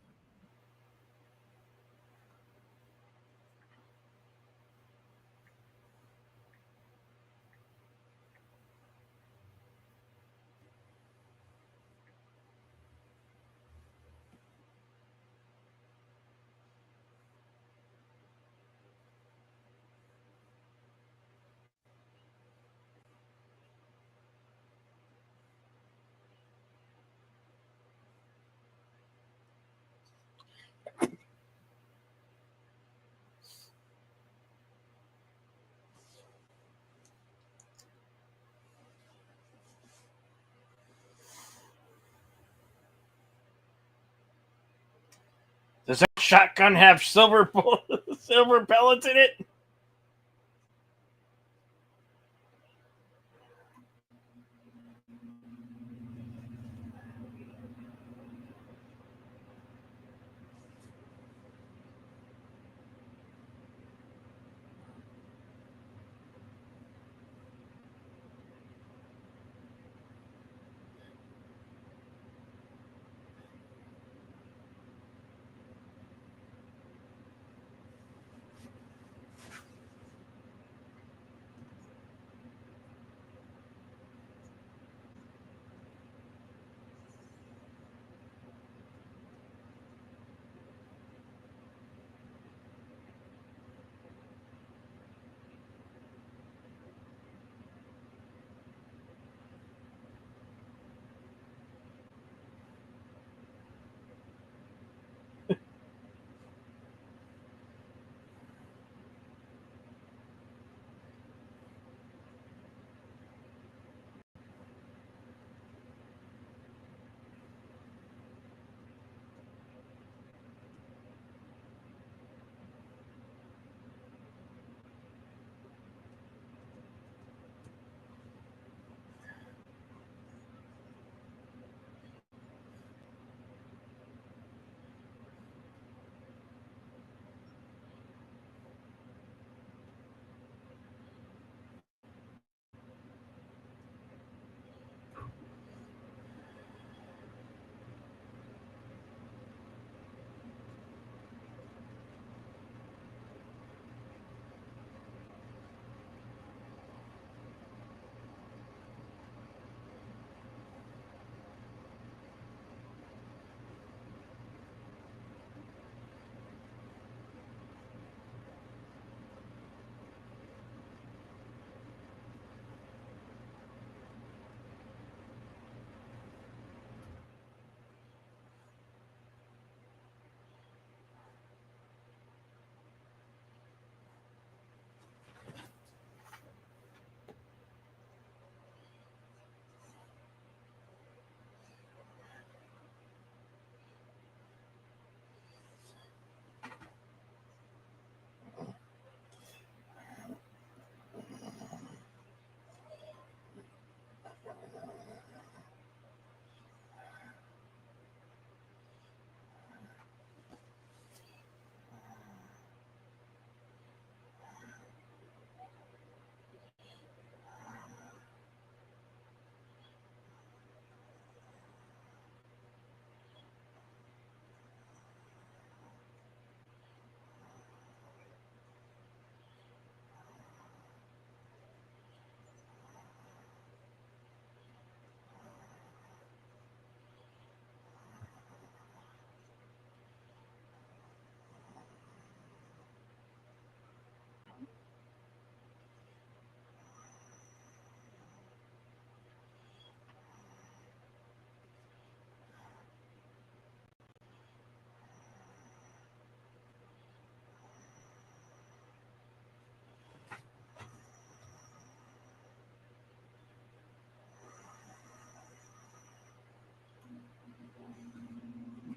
Does that shotgun have silver pellets in it?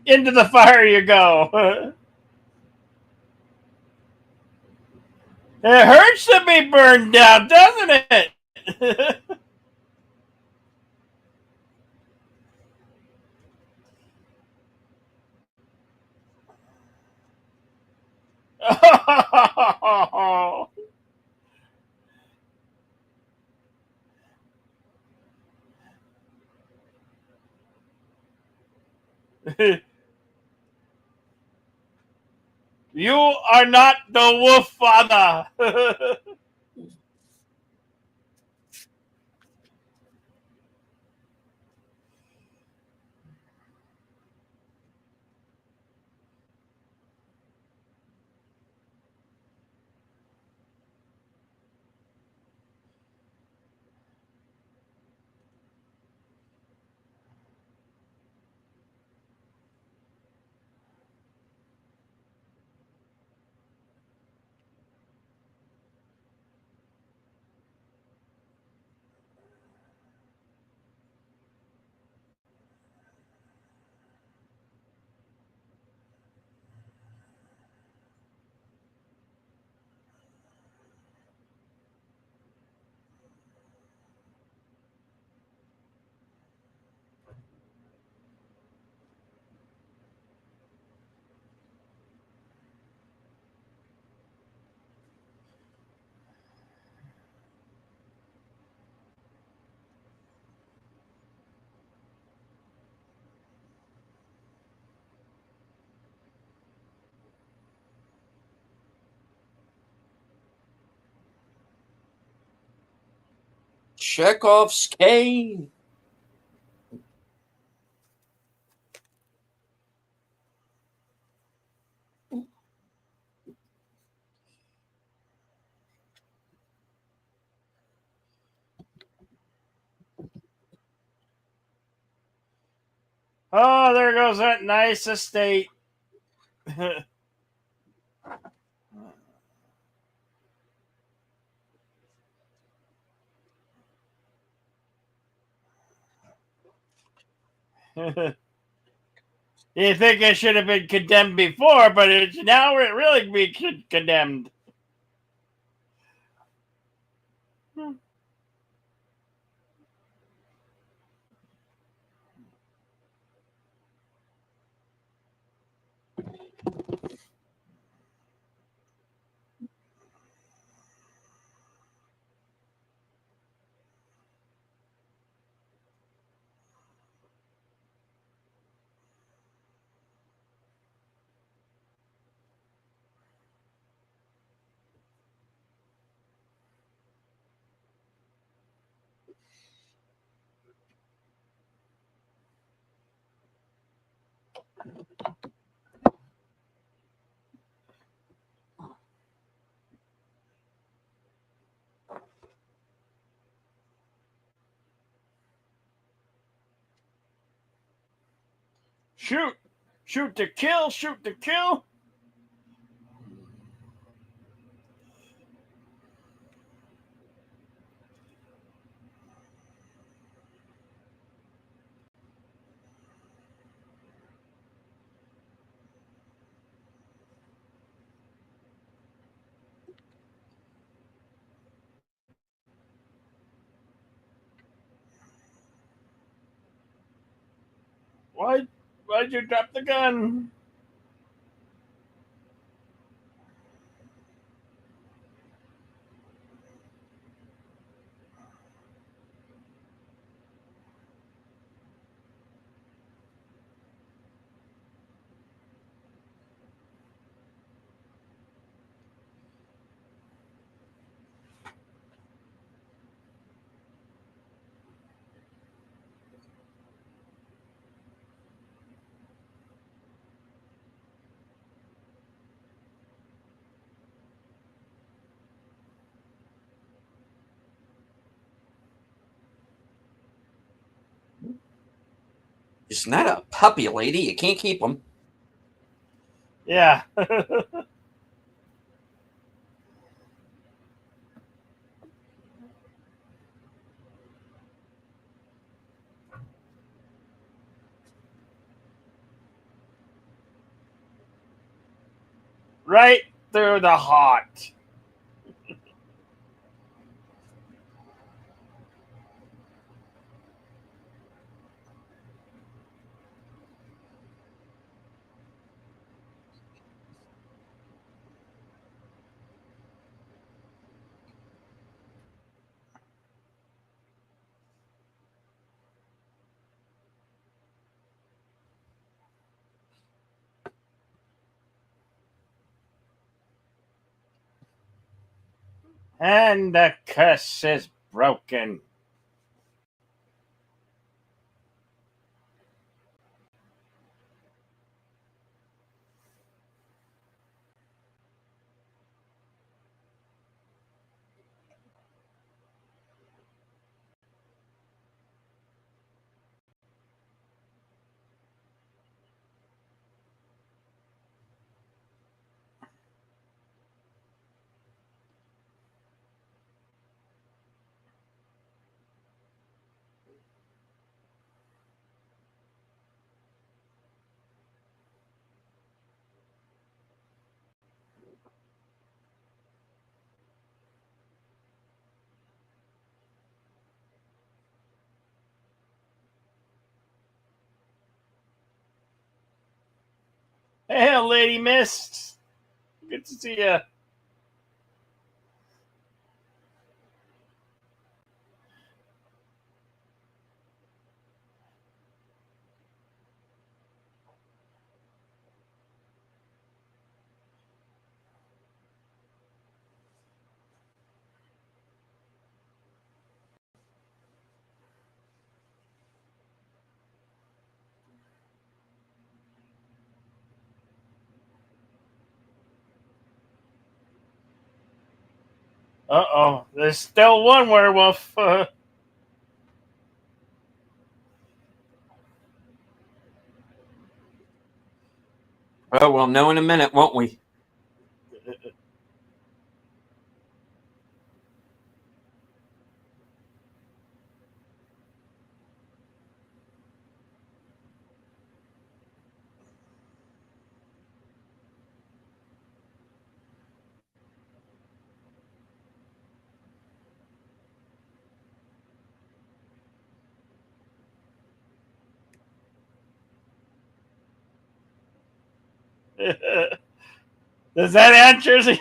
Into the fire you go. It hurts to be burned down, doesn't it? Oh, You are not the wolf father. Chekhov's cane. Oh, there goes that nice estate. You think it should have been condemned before, but it's now it really be condemned. Shoot! Shoot to kill! Shoot to kill! Why? Why'd you drop the gun? He's not a puppy, lady. You can't keep him. Yeah. Right through the heart. And the curse is broken. Hey, Lady Mist. Good to see you. Uh-oh. There's still one werewolf. Oh, we'll know in a minute, won't we? Does that answer? Does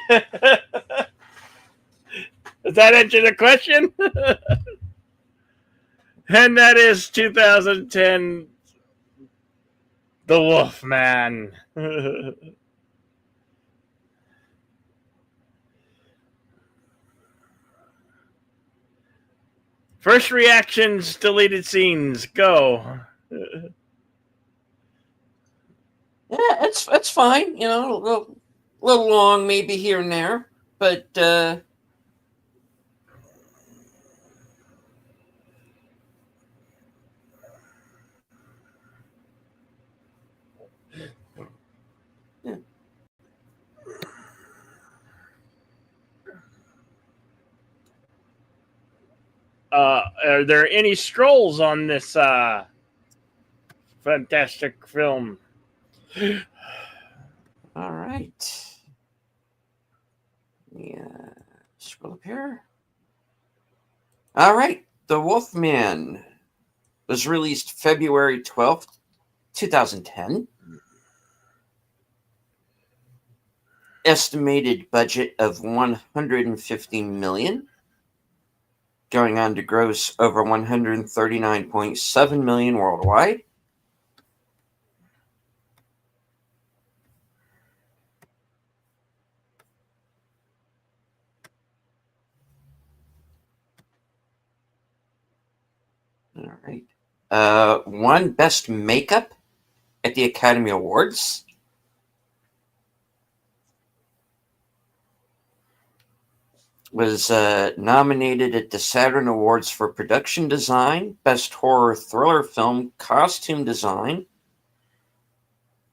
that answer the question? And that is 2010, The Wolfman. First reactions, deleted scenes, go. Yeah, it's fine. You know, little long maybe here and there, but yeah. Are there any scrolls on this fantastic film? All right. Yeah, scroll up here. All right, The Wolfman was released February 12th, 2010. Estimated budget of 150 million, going on to gross over 139.7 million worldwide. All right. Won Best Makeup at the Academy Awards. Was nominated at the Saturn Awards for Production Design, Best Horror Thriller Film Costume Design,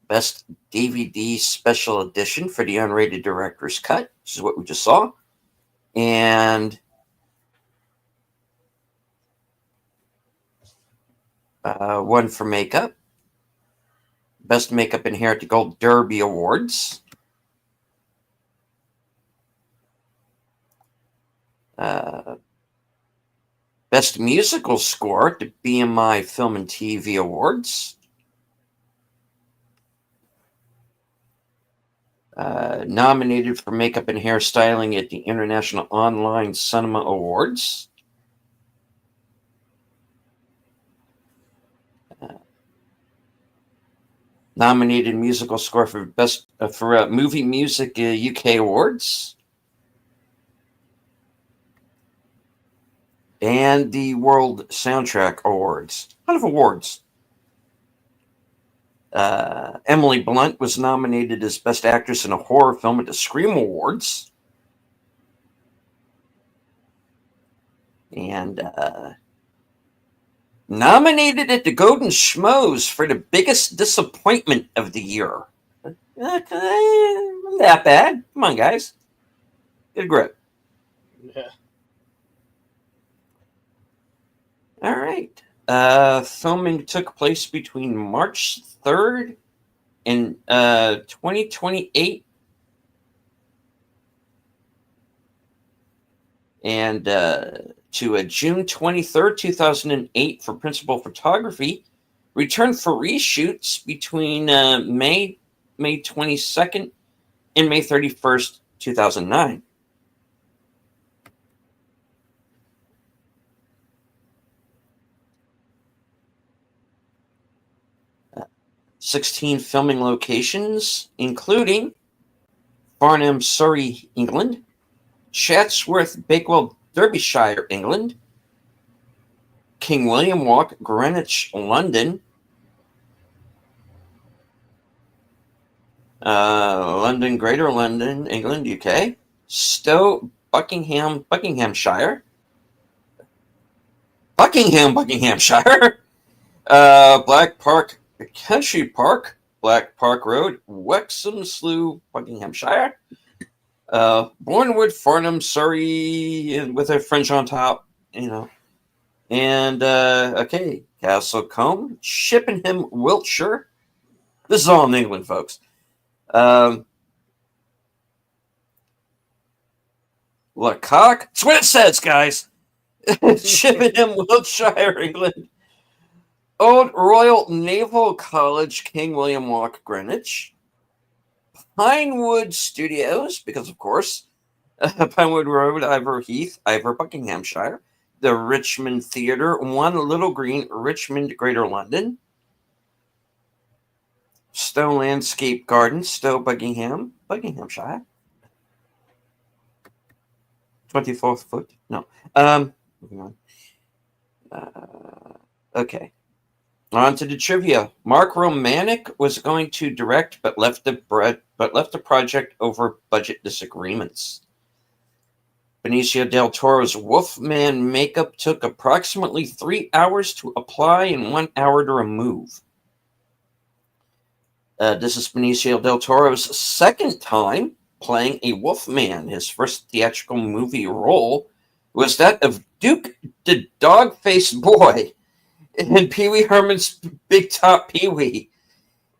Best DVD Special Edition for the Unrated Director's Cut, which is what we just saw, and one for makeup. Best Makeup and Hair at the Gold Derby Awards. Best Musical Score at the BMI Film and TV Awards. Nominated for Makeup and Hairstyling at the International Online Cinema Awards. Nominated musical score for best for movie music UK Awards. and the World Soundtrack Awards. A lot of awards. Emily Blunt was nominated as Best Actress in a Horror Film at the Scream Awards. And nominated at the Golden Schmoes for the biggest disappointment of the year. Not that bad. Come on, guys. Get a grip. Yeah. All right. Filming took place between March 3rd and 2028. And to June 23rd, 2008 for principal photography. Returned for reshoots between May 22nd and May 31st, 2009. Uh, 16 filming locations, including Farnham, Surrey, England, Chatsworth, Bakewell, Derbyshire, England, King William Walk, Greenwich, London, London, Greater London, England, UK, Stowe, Buckinghamshire, Buckinghamshire, Black Park Country Park, Black Park Road, Wexham Slough, Buckinghamshire, Bournemouth, Farnham, Surrey, and with a French on top, and okay, Castle Combe, Chippenham, Wiltshire. This is all in England, folks. Lecoq. That's what it says, guys. Chippenham, Wiltshire, England. Old Royal Naval College, King William Walk, Greenwich. Pinewood Studios, because of course, Pinewood Road, Ivor Heath, Ivor, Buckinghamshire. The Richmond Theatre, 1 Little Green, Richmond, Greater London. Stowe Landscape Gardens, Stowe, Buckinghamshire. 24th foot. No. Moving on. Okay. On to the trivia. Mark Romanek was going to direct, but left the project over budget disagreements. Benicio del Toro's Wolfman makeup took approximately 3 hours to apply and 1 hour to remove. This is Benicio del Toro's second time playing a Wolfman. His first theatrical movie role was that of Duke the Dog-Faced Boy in Pee-wee Herman's Big Top Pee-wee.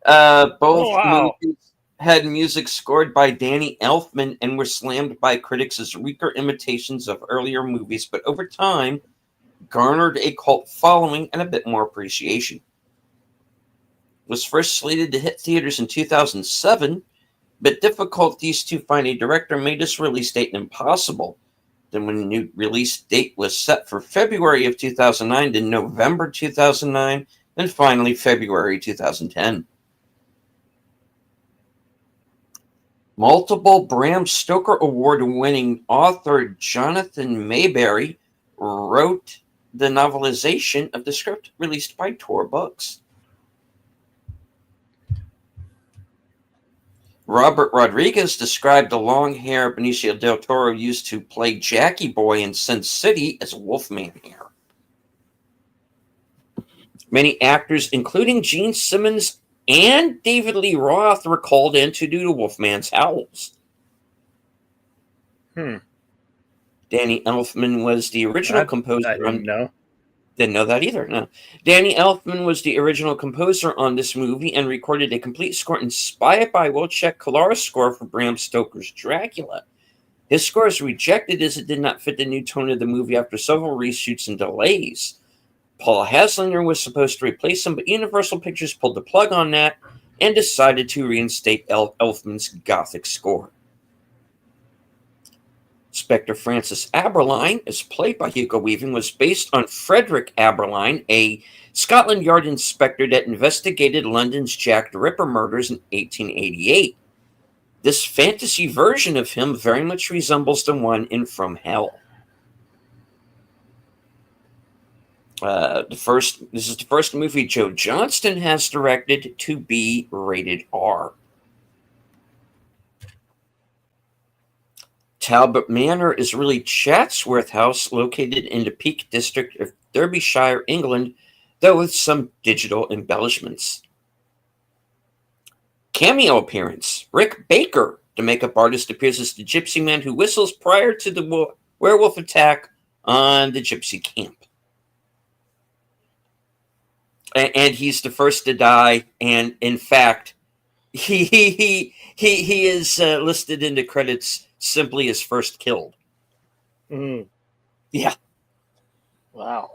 Both movies had music scored by Danny Elfman and were slammed by critics as weaker imitations of earlier movies, but over time garnered a cult following and a bit more appreciation. Was first slated to hit theaters in 2007, but difficulties to find a director made its release date impossible. Then when the new release date was set for February of 2009, then November 2009, and finally February 2010. Multiple Bram Stoker Award-winning author Jonathan Mayberry wrote the novelization of the script released by Tor Books. Robert Rodriguez described the long hair Benicio del Toro used to play Jackie Boy in Sin City as Wolfman hair. Many actors, including Gene Simmons and David Lee Roth, were called in to do the Wolfman's howls. Danny Elfman was the original composer. I didn't know. Didn't know that either. No. Danny Elfman was the original composer on this movie and recorded a complete score inspired by Wojciech Kolar's score for Bram Stoker's Dracula. His score was rejected as it did not fit the new tone of the movie after several reshoots and delays. Paul Haslinger was supposed to replace him, but Universal Pictures pulled the plug on that and decided to reinstate Elfman's gothic score. Inspector Francis Aberline, as played by Hugo Weaving, was based on Frederick Aberline, a Scotland Yard inspector that investigated London's Jack the Ripper murders in 1888. This fantasy version of him very much resembles the one in From Hell. This is the first movie Joe Johnston has directed to be rated R. Talbot Manor is really Chatsworth House, located in the Peak District of Derbyshire, England, though with some digital embellishments. Cameo appearance: Rick Baker, the makeup artist, appears as the gypsy man who whistles prior to the werewolf attack on the gypsy camp. And he's the first to die, and in fact, he is listed in the credits simply as first killed. Mm. Yeah. Wow.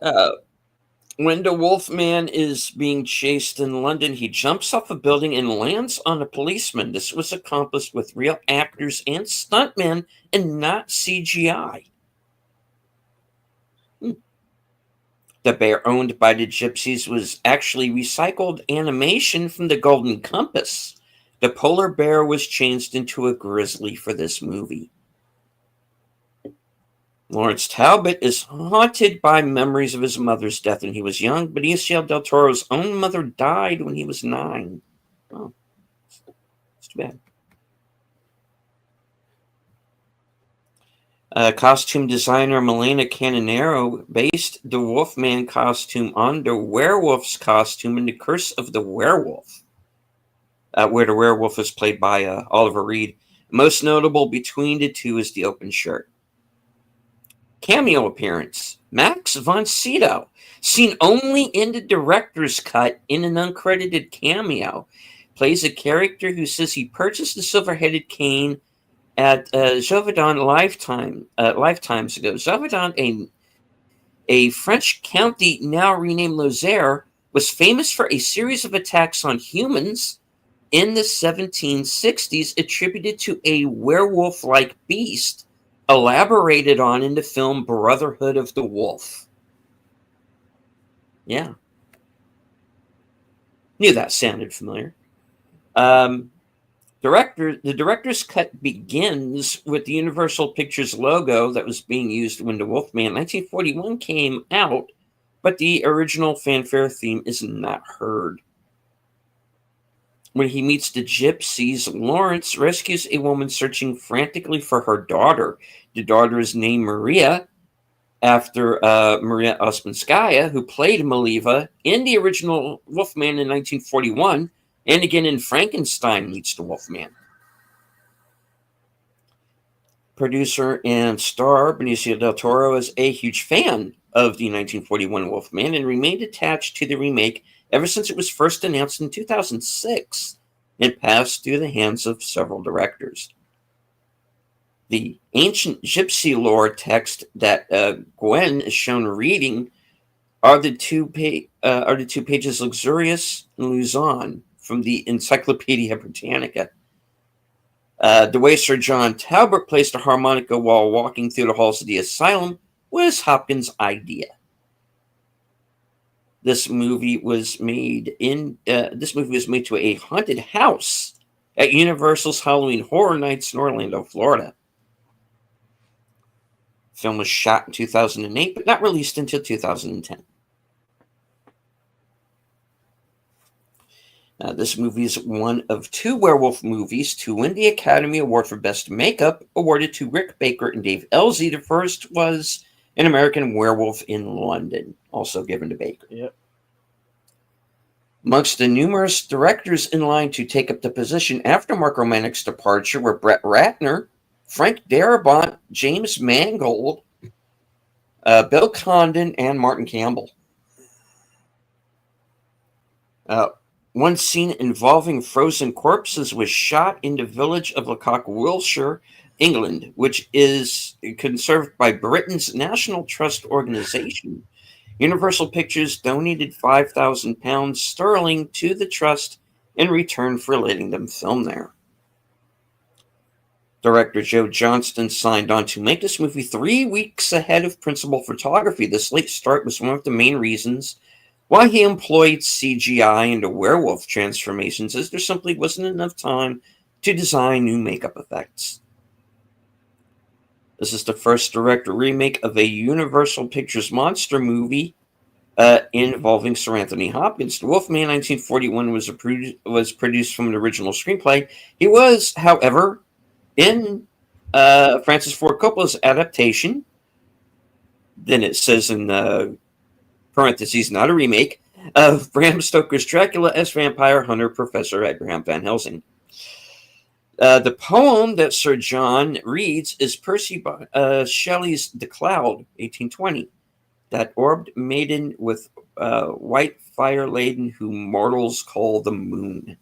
When the Wolfman is being chased in London, he jumps off a building and lands on a policeman. This was accomplished with real actors and stuntmen and not CGI. The bear owned by the gypsies was actually recycled animation from the Golden Compass. The polar bear was changed into a grizzly for this movie. Lawrence Talbot is haunted by memories of his mother's death when he was young, but Benicio del Toro's own mother died when he was 9. Oh, it's too bad. Costume designer Milena Canonero based the Wolfman costume on the werewolf's costume in The Curse of the Werewolf, where the werewolf is played by Oliver Reed. Most notable between the two is the open shirt. Cameo appearance: Max von Sydow, seen only in the director's cut in an uncredited cameo, plays a character who says he purchased the silver-headed cane at Gévaudan lifetimes ago. Gévaudan, a French county now renamed Lozère, was famous for a series of attacks on humans in the 1760s attributed to a werewolf-like beast elaborated on in the film Brotherhood of the Wolf. Yeah. Knew that sounded familiar. The director's cut begins with the Universal Pictures logo that was being used when The Wolfman 1941 came out, but the original fanfare theme is not heard. When he meets the gypsies, Lawrence rescues a woman searching frantically for her daughter. The daughter is named Maria, after Maria Osmanskaya, who played Maliva in the original Wolfman in 1941, and again in Frankenstein Meets the Wolfman. Producer and star Benicio del Toro is a huge fan of the 1941 Wolfman and remained attached to the remake ever since it was first announced in 2006 and passed through the hands of several directors. The ancient gypsy lore text that Gwen is shown reading are the two pages Luxurious and Luzon from the Encyclopedia Britannica. The way Sir John Talbot placed a harmonica while walking through the halls of the asylum was Hopkins' idea. This movie was made to a haunted house at Universal's Halloween Horror Nights in Orlando, Florida. The film was shot in 2008, but not released until 2010. This movie is one of 2 werewolf movies to win the Academy Award for Best Makeup, awarded to Rick Baker and Dave Elsey. The first was An American Werewolf in London, also given to Baker. Yep. Amongst the numerous directors in line to take up the position after Mark Romanik's departure were Brett Ratner, Frank Darabont, James Mangold, Bill Condon, and Martin Campbell. One scene involving frozen corpses was shot in the village of Lecoq, Wiltshire, England, which is conserved by Britain's National Trust organization. Universal Pictures donated £5,000 sterling to the trust in return for letting them film there. Director Joe Johnston signed on to make this movie 3 weeks ahead of principal photography. This late start was one of the main reasons why he employed CGI into werewolf transformations, as there simply wasn't enough time to design new makeup effects. This is the first direct remake of a Universal Pictures monster movie involving Sir Anthony Hopkins. The Wolfman 1941 was produced from an original screenplay. He was, however, in Francis Ford Coppola's adaptation. Then it says in parentheses, not a remake, of Bram Stoker's Dracula as vampire hunter Professor Abraham Van Helsing. The poem that Sir John reads is Percy Shelley's The Cloud, 1820. That orbed maiden with white fire laden, whom mortals call the moon.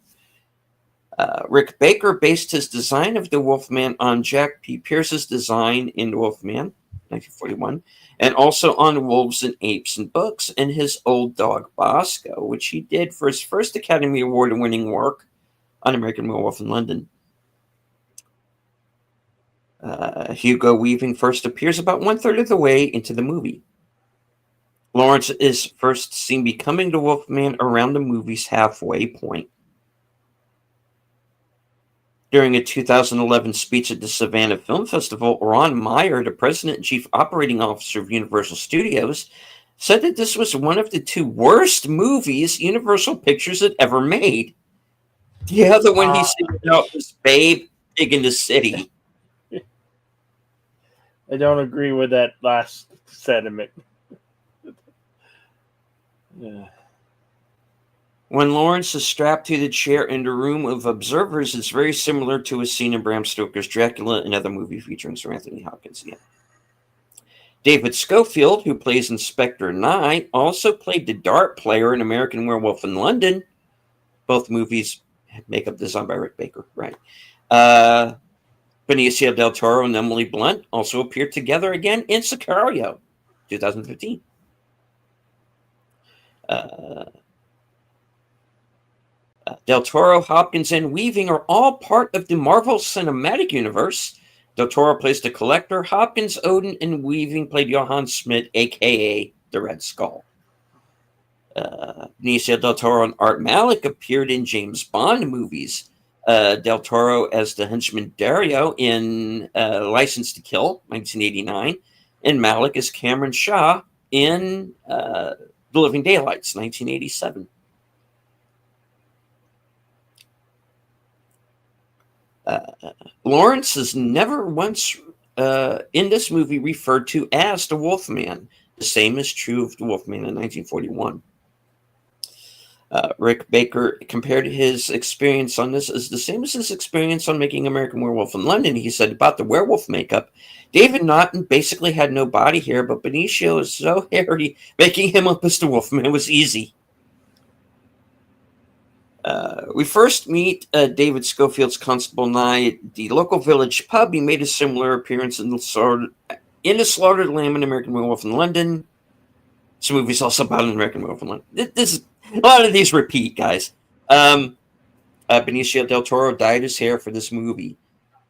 Rick Baker based his design of the Wolfman on Jack P. Pierce's design in Wolfman, 1941, and also on Wolves and Apes and Books and his Old Dog Bosco, which he did for his first Academy Award-winning work on American Werewolf in London. Hugo Weaving first appears about 1/3 of the way into the movie. Lawrence is first seen becoming the Wolfman around the movie's halfway point. During a 2011 speech at the Savannah Film Festival, Ron Meyer, the president and chief operating officer of Universal Studios, said that this was one of the 2 worst movies Universal Pictures had ever made. The other one he said out was Babe, Big in the City. I don't agree with that last sentiment. Yeah. When Lawrence is strapped to the chair in the room of observers, it's very similar to a scene in Bram Stoker's Dracula, another movie featuring Sir Anthony Hopkins again. David Schofield, who plays Inspector Nye, also played the dart player in American Werewolf in London. Both movies had makeup designed by Rick Baker, right? Benicio del Toro and Emily Blunt also appeared together again in Sicario, 2015. Del Toro, Hopkins, and Weaving are all part of the Marvel Cinematic Universe. Del Toro plays the Collector, Hopkins, Odin, and Weaving played Johann Schmidt, a.k.a. the Red Skull. Benicio del Toro and Art Malik appeared in James Bond movies. Del Toro as the henchman Dario in License to Kill, 1989, and Malik as Cameron Shaw in The Living Daylights, 1987. Lawrence is never once in this movie referred to as the Wolfman. The same is true of the Wolfman in 1941. Rick Baker compared his experience on this as the same as his experience on making American Werewolf in London. He said about the werewolf makeup, David Naughton basically had no body hair, but Benicio is so hairy, making him up as the Wolfman was easy. We first meet David Schofield's Constable Nye at the local village pub. He made a similar appearance in the Slaughtered Lamb in American Werewolf in London. This movie's also about an American Werewolf in London. This is a lot of these repeat, guys. Benicio del Toro dyed his hair for this movie.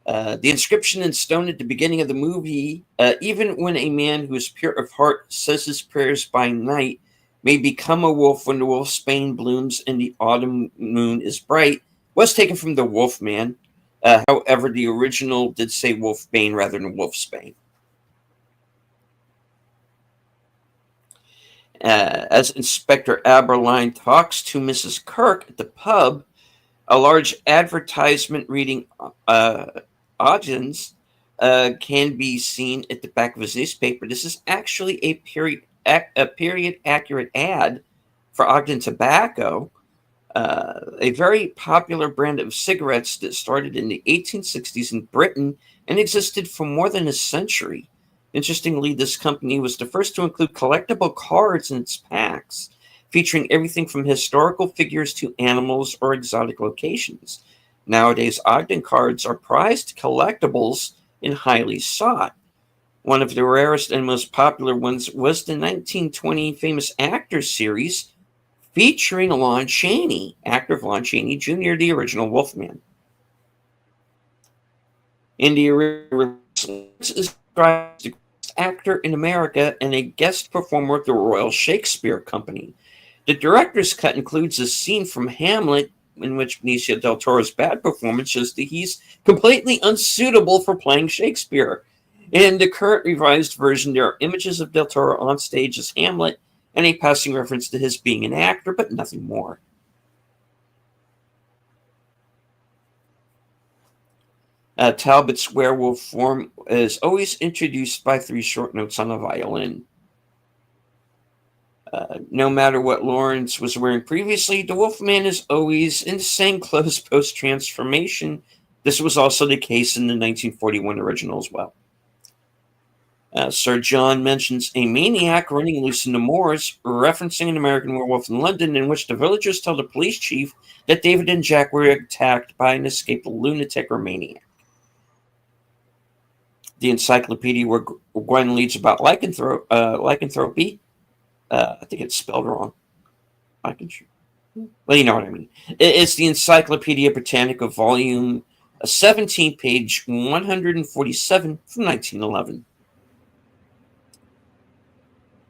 The inscription in stone at the beginning of the movie, even when a man who is pure of heart says his prayers by night, may become a wolf when the wolf's bane blooms and the autumn moon is bright, was taken from the Wolfman. However, the original did say wolfbane rather than wolfsbane. As Inspector Aberline talks to Mrs. Kirk at the pub, a large advertisement reading Ogden's can be seen at the back of his newspaper. This is actually a period accurate ad for Ogden Tobacco, a very popular brand of cigarettes that started in the 1860s in Britain and existed for more than a century. Interestingly, this company was the first to include collectible cards in its packs, featuring everything from historical figures to animals or exotic locations. Nowadays, Ogden cards are prized collectibles and highly sought. One of the rarest and most popular ones was the 1920 Famous Actors series featuring Lon Chaney, actor Lon Chaney Jr., the original Wolfman. In the original is described as the greatest actor in America and a guest performer of the Royal Shakespeare Company. The director's cut includes a scene from Hamlet in which Benicio del Toro's bad performance shows that he's completely unsuitable for playing Shakespeare. In the current revised version, there are images of Del Toro on stage as Hamlet and a passing reference to his being an actor, but nothing more. Talbot's werewolf form is always introduced by 3 short notes on a violin. No matter what Lawrence was wearing previously, the Wolfman is always in the same clothes post-transformation. This was also the case in the 1941 original as well. Sir John mentions a maniac running loose in the moors, referencing an American werewolf in London, in which the villagers tell the police chief that David and Jack were attacked by an escaped lunatic or maniac. The encyclopedia where Gwen reads about lycanthropy. I think it's spelled wrong. Well, you know what I mean. It's the Encyclopedia Britannica, volume 17, page 147 from 1911.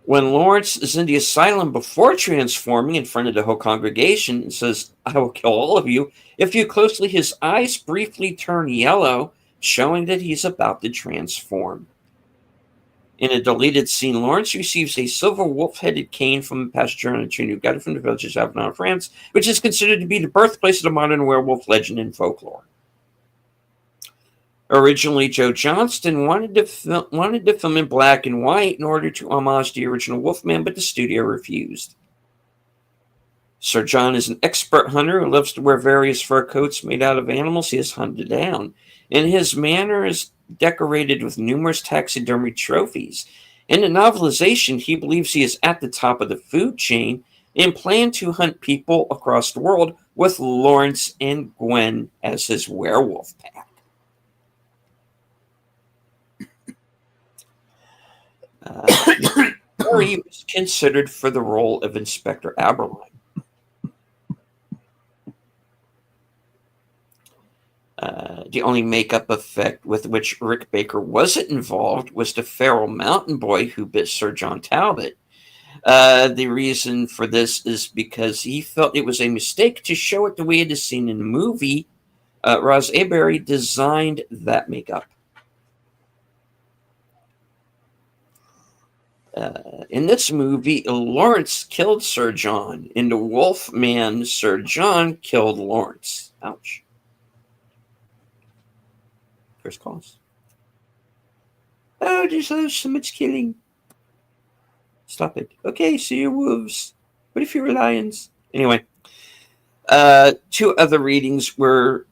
When Lawrence is in the asylum before transforming in front of the whole congregation and says, "I will kill all of you," if you closely, his eyes briefly turn yellow, showing that he's about to transform. In a deleted scene, Lawrence receives a silver wolf-headed cane from a pasture on a tree got it from the village of Avignon, France, which is considered to be the birthplace of the modern werewolf legend and folklore. Originally, Joe Johnston wanted to film in black and white in order to homage the original Wolfman, but the studio refused. Sir John is an expert hunter who loves to wear various fur coats made out of animals he has hunted down, and his manor is decorated with numerous taxidermy trophies. In the novelization, he believes he is at the top of the food chain and planned to hunt people across the world with Lawrence and Gwen as his werewolf pack. He was considered for the role of Inspector Aberline. The only makeup effect with which Rick Baker wasn't involved was the feral mountain boy who bit Sir John Talbot. The reason for this is because he felt it was a mistake to show it the way it is seen in the movie. Roz Avery designed that makeup. In this movie, Lawrence killed Sir John. In the Wolfman, Sir John killed Lawrence. Ouch. First cause. Oh, there's so much killing. Stop it. Okay, so you're wolves. What if you're lions? Anyway, two other endings were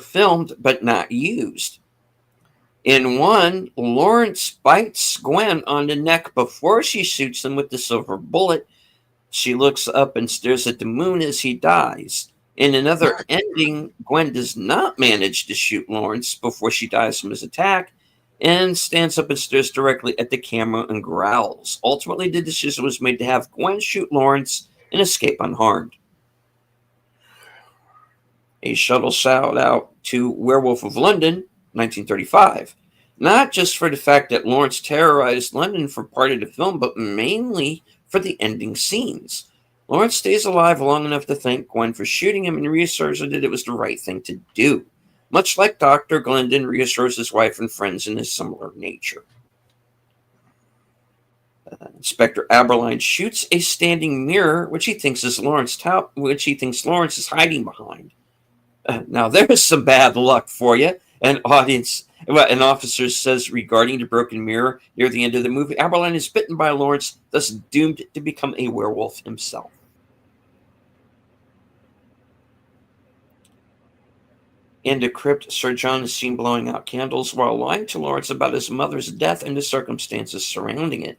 filmed but not used. In one, Lawrence bites Gwen on the neck before she shoots him with the silver bullet. She looks up and stares at the moon as he dies. In another ending, Gwen does not manage to shoot Lawrence before she dies from his attack and stands up and stares directly at the camera and growls. Ultimately, the decision was made to have Gwen shoot Lawrence and escape unharmed. A shuttle shout out to Werewolf of London, 1935. Not just for the fact that Lawrence terrorized London for part of the film, but mainly for the ending scenes. Lawrence stays alive long enough to thank Gwen for shooting him and reassures her that it was the right thing to do, much like Dr. Glendon reassures his wife and friends in a similar nature. Inspector Aberline shoots a standing mirror, which he thinks Lawrence is hiding behind. Now, there's some bad luck for you. An officer says regarding the broken mirror near the end of the movie, Aberline is bitten by Lawrence, thus doomed to become a werewolf himself. In the crypt, Sir John is seen blowing out candles while lying to Lawrence about his mother's death and the circumstances surrounding it.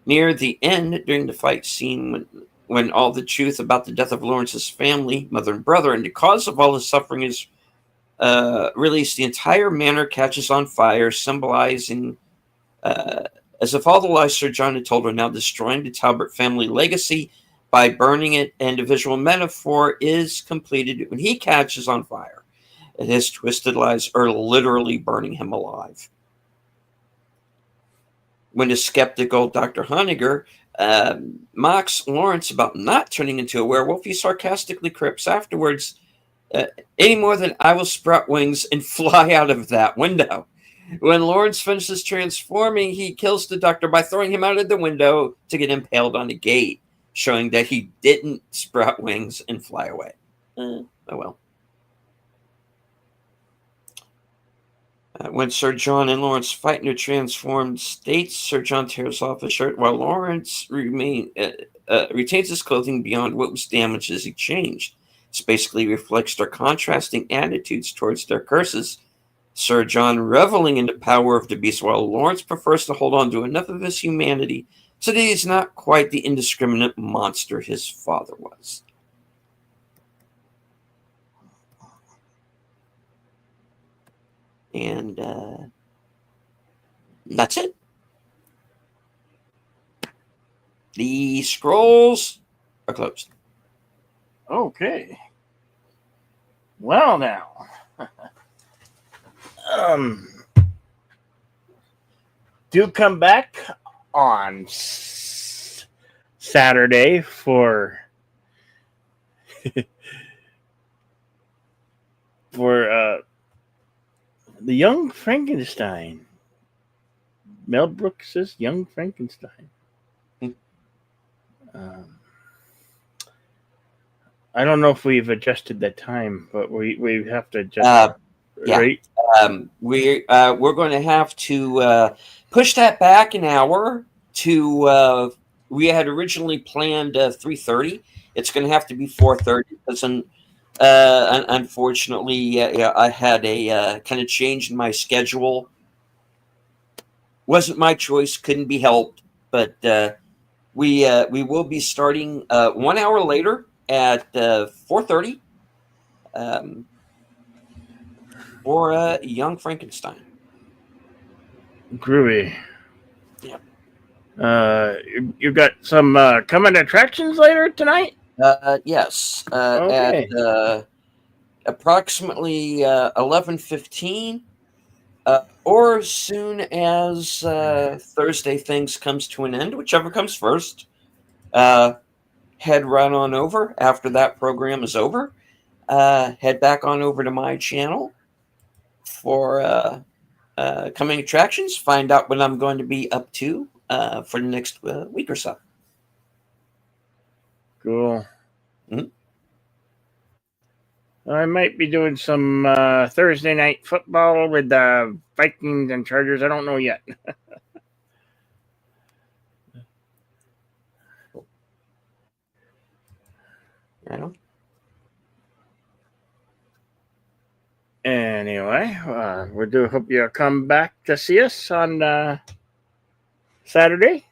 Near the end, during the fight scene, when all the truth about the death of Lawrence's family, mother and brother, and the cause of all his suffering is released, the entire manor catches on fire, symbolizing as if all the lies Sir John had told are now destroying the Talbot family legacy by burning it, and the visual metaphor is completed when he catches on fire. And his twisted lies are literally burning him alive. When the skeptical Dr. Honegger mocks Lawrence about not turning into a werewolf, he sarcastically quips afterwards, any more than I will sprout wings and fly out of that window. When Lawrence finishes transforming, he kills the Doctor by throwing him out of the window to get impaled on a gate, showing that he didn't sprout wings and fly away. Oh well. When Sir John and Lawrence fight in their transformed states, Sir John tears off his shirt while Lawrence retains his clothing beyond what was damaged as he changed. This basically reflects their contrasting attitudes towards their curses. Sir John reveling in the power of the beast, while Lawrence prefers to hold on to enough of his humanity so that he's not quite the indiscriminate monster his father was. And that's it. The scrolls are closed. Okay. Well, now. Do come back on Saturday for the Young Frankenstein. Mel Brooks's Young Frankenstein. I don't know if we've adjusted that time, but we have to adjust. Yeah. Right? We're going to have to push that back an hour to. We had originally planned 3:30. It's going to have to be 4:30 because unfortunately, I had a kind of change in my schedule. Wasn't my choice, couldn't be helped, but we will be starting 1 hour later at 4:30 for Young Frankenstein. Groovy. Yep. You got some coming attractions later tonight? Yes. Okay. At approximately 11:15, or as soon as Thursday things comes to an end, whichever comes first. Head right on over after that program is over. Head back on over to my channel for coming attractions. Find out what I'm going to be up to for the next week or so. Cool. Mm-hmm. I might be doing some Thursday night football with the Vikings and Chargers. I don't know yet. Right on. Anyway, we do hope you come back to see us on Saturday.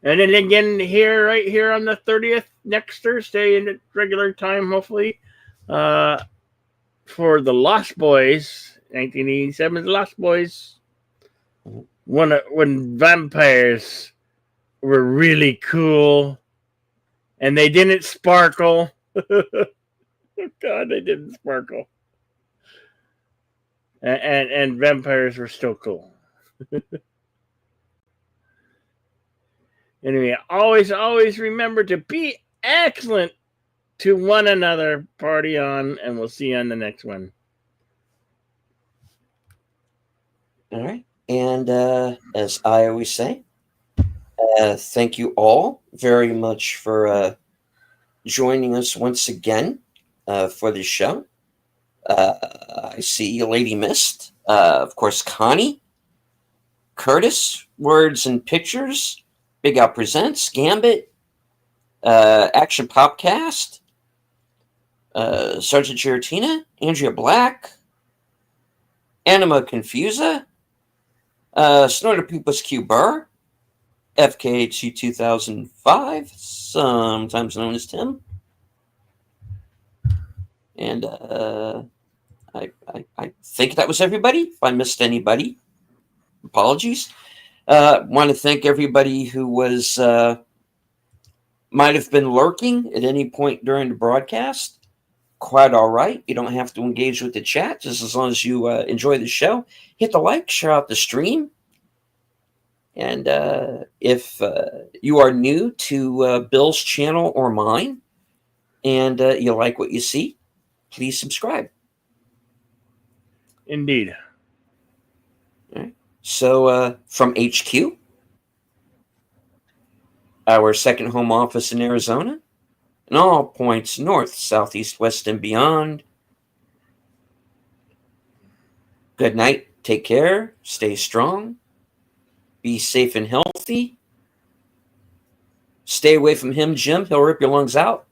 And then again right here on the 30th, next Thursday in regular time, hopefully, for the Lost Boys, 1987's Lost Boys. When vampires were really cool and they didn't sparkle. Oh God, they didn't sparkle. And vampires were still cool. Anyway, always remember to be excellent to one another. Party on, and we'll see you on the next one. All right. And as I always say, thank you all very much for joining us once again for this show. I see Lady Mist, of course, Connie, Curtis, Words and Pictures, Big Al Presents, Gambit, Action Popcast, Sergeant Giratina, Andrea Black, Anima Confusa, Snorter Pupus Q Burr, FKHC 2005, sometimes known as Tim. And I think that was everybody. If I missed anybody, apologies. Want to thank everybody who was might have been lurking at any point during the broadcast. Quite all right. You don't have to engage with the chat, just as long as you enjoy the show. Hit the like, share out the stream. And if you are new to Bill's channel or mine, and you like what you see, please subscribe. Indeed. So, from HQ, our second home office in Arizona, and all points north, south, east, west, and beyond, good night, take care, stay strong, be safe and healthy. Stay away from him, Jim. He'll rip your lungs out.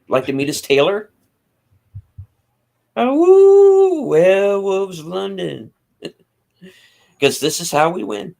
Like to meet his tailor? Oh, woo, werewolves of London. Because this is how we win.